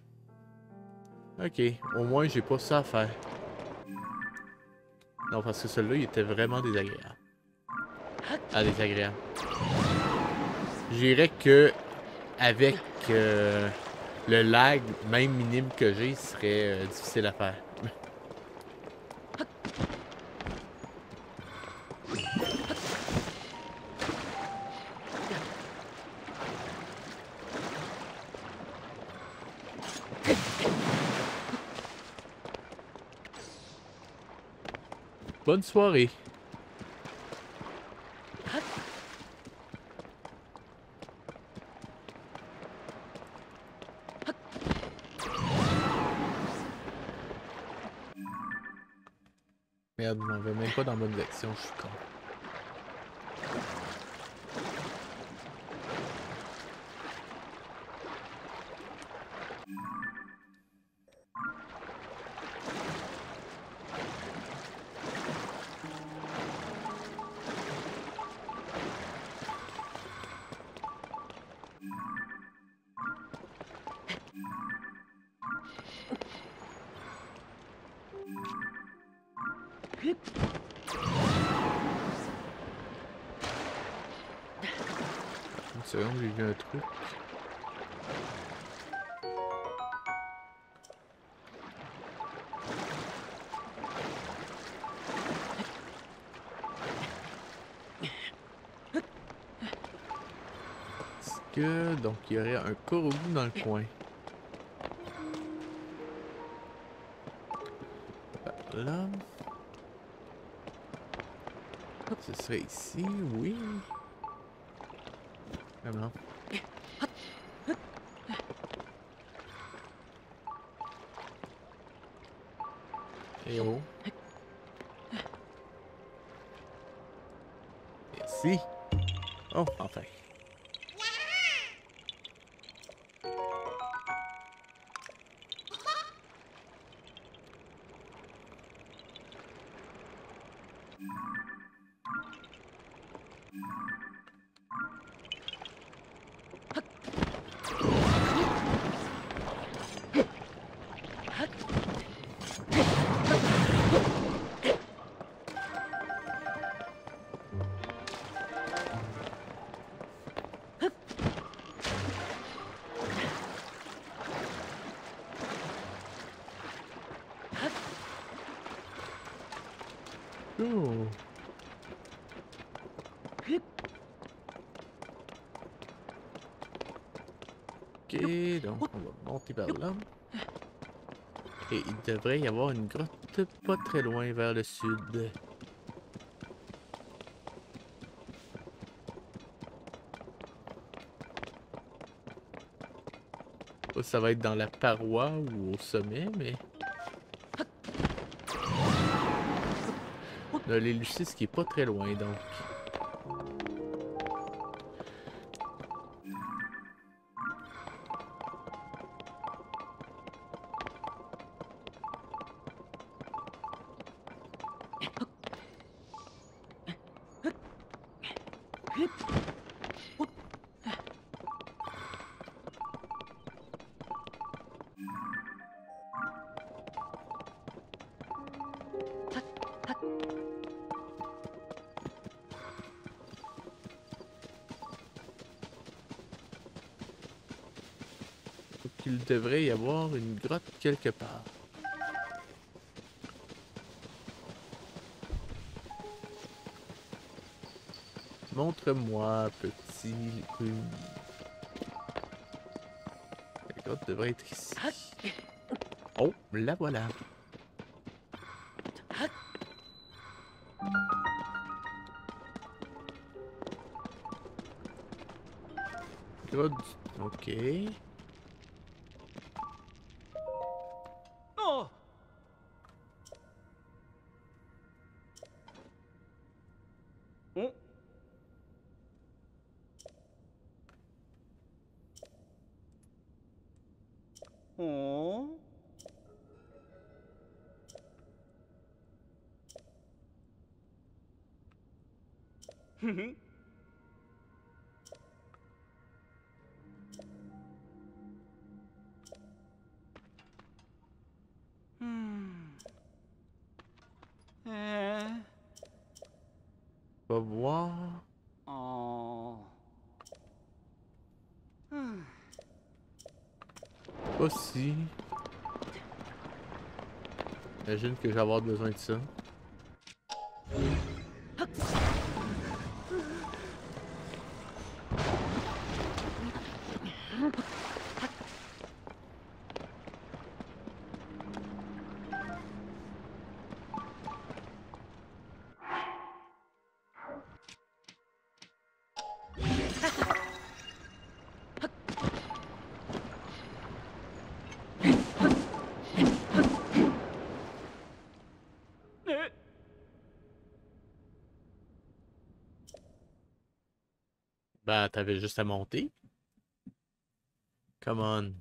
Ok, au moins, j'ai pas ça à faire. Non, parce que celui-là, il était vraiment désagréable. Ah, désagréable. Je dirais que avec le lag, même minime que j'ai, il serait difficile à faire. Bonne soirée. Merde, je m'en vais même pas dans la bonne direction, je suis con. Une seconde, j'ai vu un truc. Est-ce que... Donc, il y aurait un Korogu dans le coin. Là... Ce serait ici, oui. Ah non. Eh oh. Merci. Oh, enfin. Oh. Ok, donc on va monter par là. Et il devrait y avoir une grotte pas très loin vers le sud. Ça va être dans la paroi ou au sommet, mais... On a l'Élucis qui est pas très loin, donc... Il devrait y avoir une grotte quelque part. Montre-moi, petit... La grotte devrait être ici. Oh, la voilà. Grotte... Ok. Oh! Hmm? Oh? Hmm. Hmm. va voir. Oh. Hmm. Pas si. J'imagine que je vais avoir besoin de ça. Ben, t'avais juste à monter. Come on.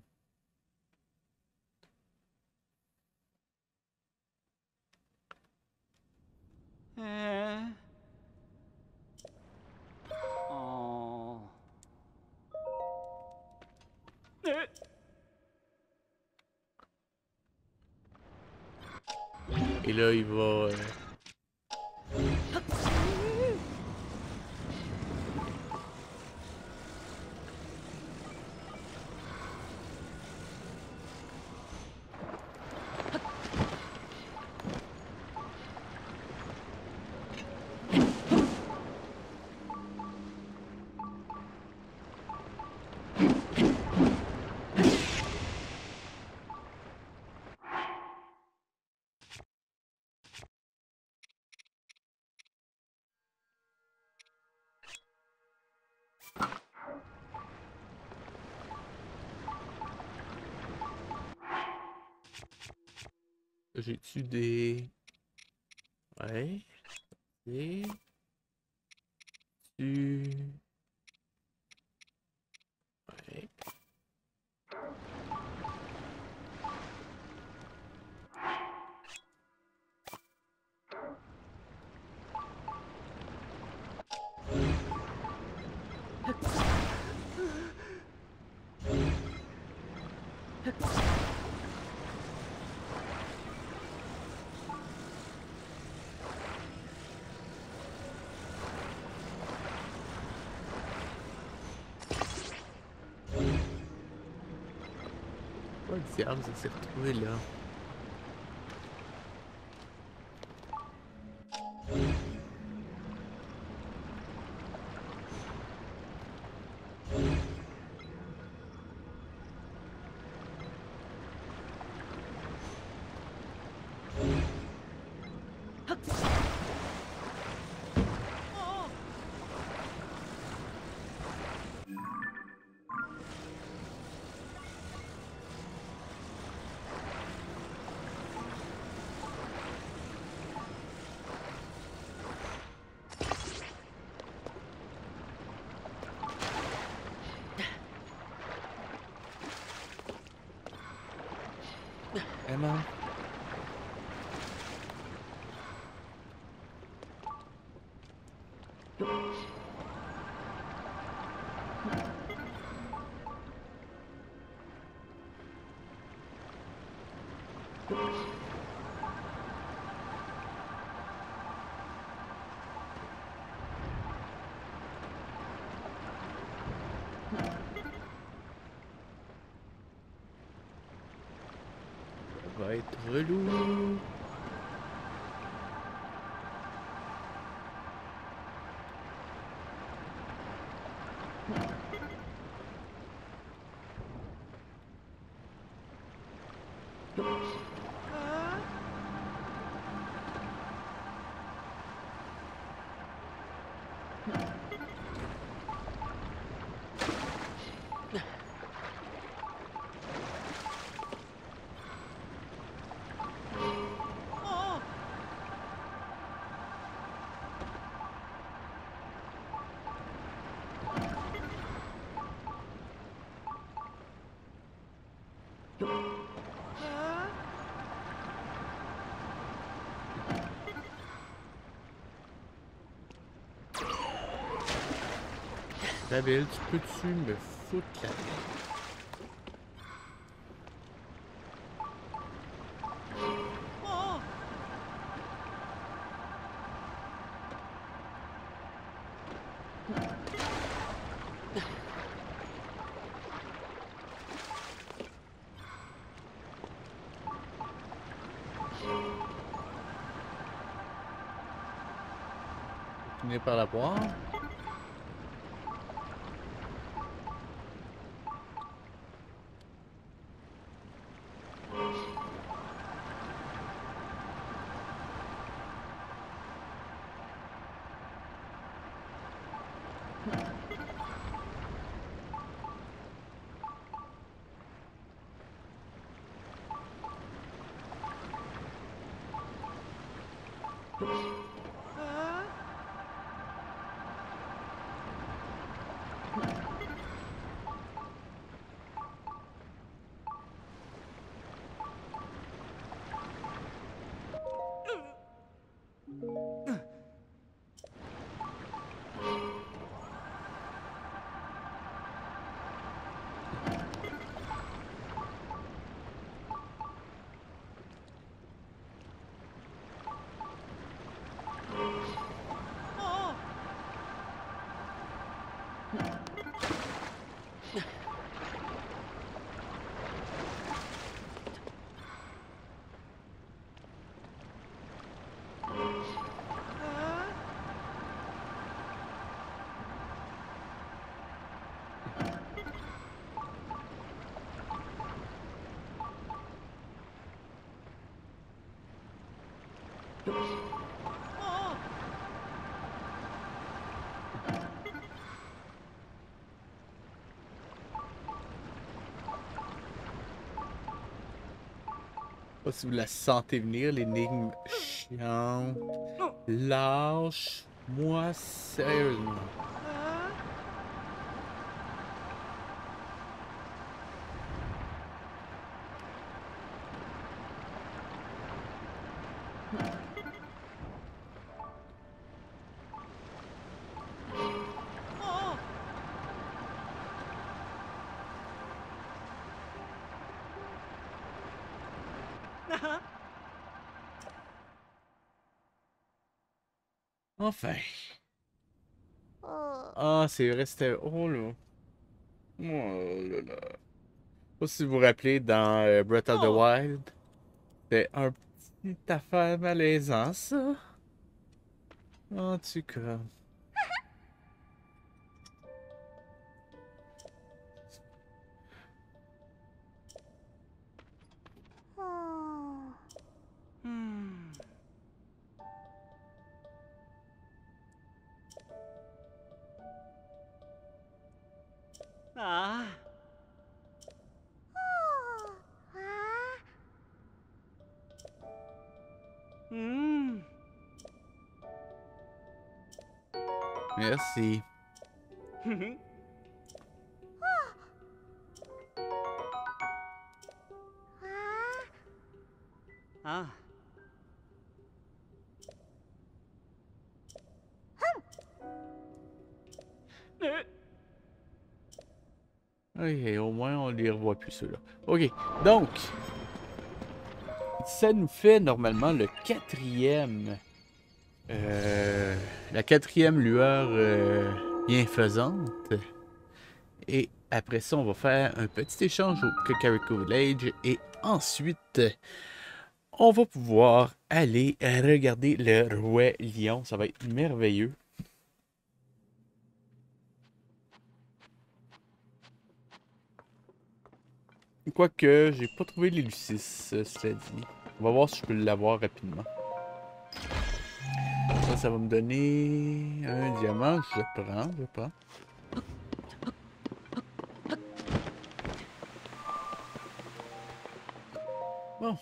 Oh. Et là, il va... J'ai-tu des... Ouais. Et... Tu... Ouais. Quoi le diable, ça s'est retrouvé là? Vraiment? Ça va être relou. Nabil, tu peux-tu me foutre la paix? finir par la voir. Pas si vous la sentez venir, l'énigme chiante. Lâche-moi sérieusement. Enfin. Ah, c'est vrai, c'était... Oh là. Oh là là. Pas si vous vous rappelez, dans Breath of the Wild, c'était un petit affaire malaisant, ça. En tout cas. Hmm. Ah. Hmm. Merci. Ah. Ok, au moins on les revoit plus ceux-là. Ok, donc, ça nous fait normalement le quatrième. La quatrième lueur bienfaisante. Et après ça, on va faire un petit échange au Kakariko Village. Et ensuite, on va pouvoir aller regarder le Roi Lion. Ça va être merveilleux. Quoique, j'ai pas trouvé l'Elucis, cela dit. On va voir si je peux l'avoir rapidement. Ça va me donner un diamant. Je prends. Bon.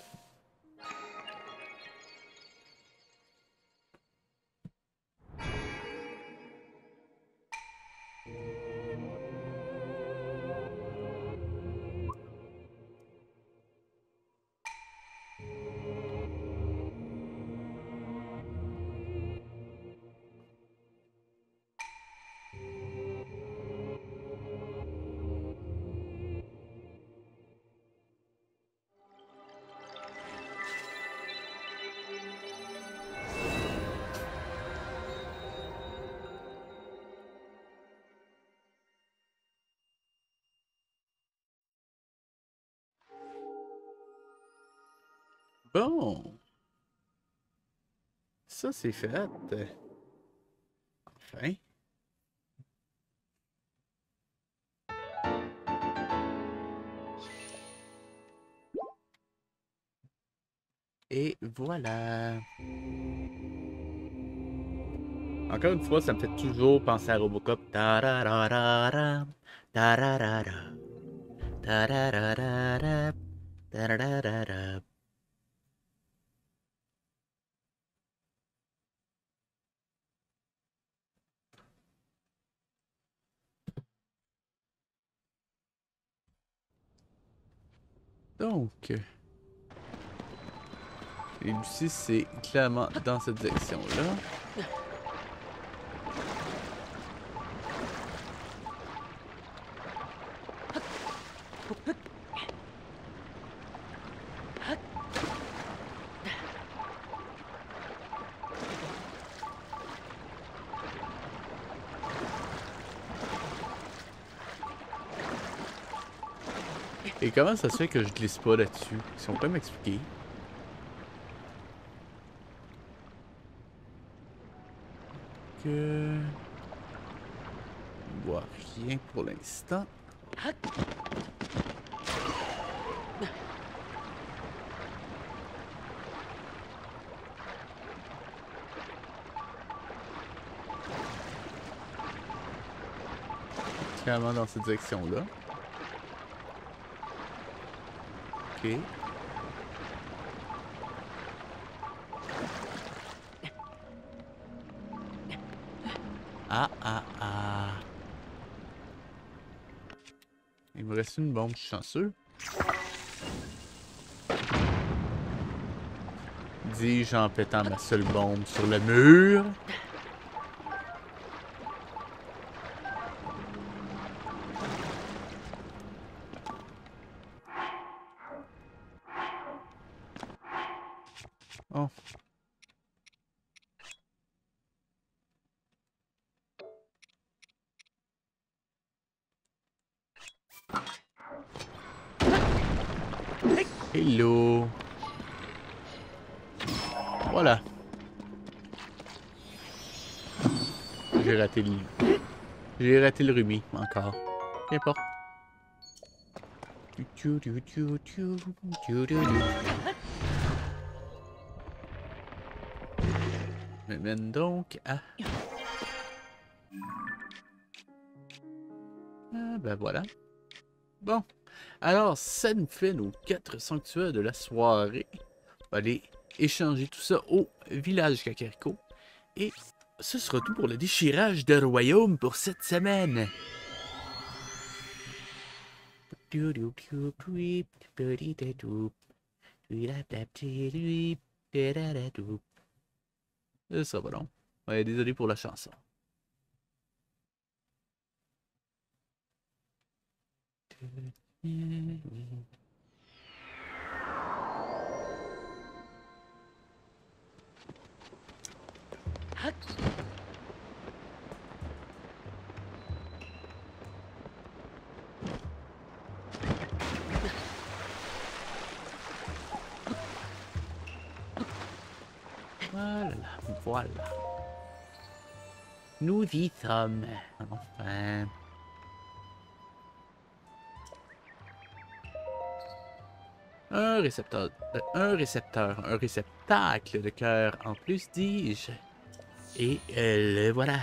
Bon. Ça, c'est fait. fin. Et voilà. Encore une fois, ça me fait toujours penser à Robocop. Tarararara, tararara, tarararara, tarararara. Donc, et ici, c'est clairement dans cette direction-là. Et comment ça se fait que je glisse pas là-dessus? Ils sont pas m'expliquer. Que... Je vois rien pour l'instant. Clairement dans cette direction-là. Ok. Ah, ah, ah. Il me reste une bombe, je suis chanceux. Dis-je en pétant ma seule bombe sur le mur. Oh. Hello. Voilà. J'ai raté le rumi encore. N'importe. Me mène donc à... Ah, ben voilà. Bon. Alors, ça nous fait nos 4 sanctuaires de la soirée. On va aller échanger tout ça au village Kakariko. Et ce sera tout pour le déchirage de royaume pour cette semaine. Ça va donc. Ouais, désolé pour la chanson. Voilà, voilà. Nous y sommes. Enfin. Un réceptacle de cœur en plus, dis-je. Et le voilà.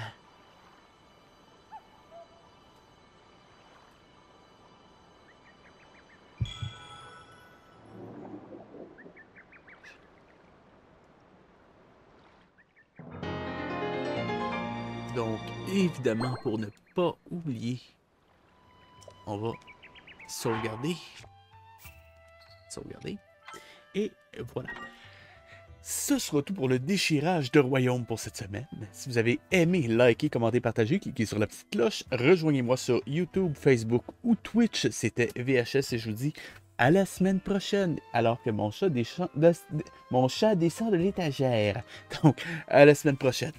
Donc, évidemment, pour ne pas oublier, on va sauvegarder. Et voilà. Ce sera tout pour le déchirage de royaume pour cette semaine. Si vous avez aimé, likez, commentez, partagez, cliquez sur la petite cloche. Rejoignez-moi sur YouTube, Facebook ou Twitch. C'était VHS et je vous dis à la semaine prochaine. Alors que mon chat descend de l'étagère. Donc, à la semaine prochaine.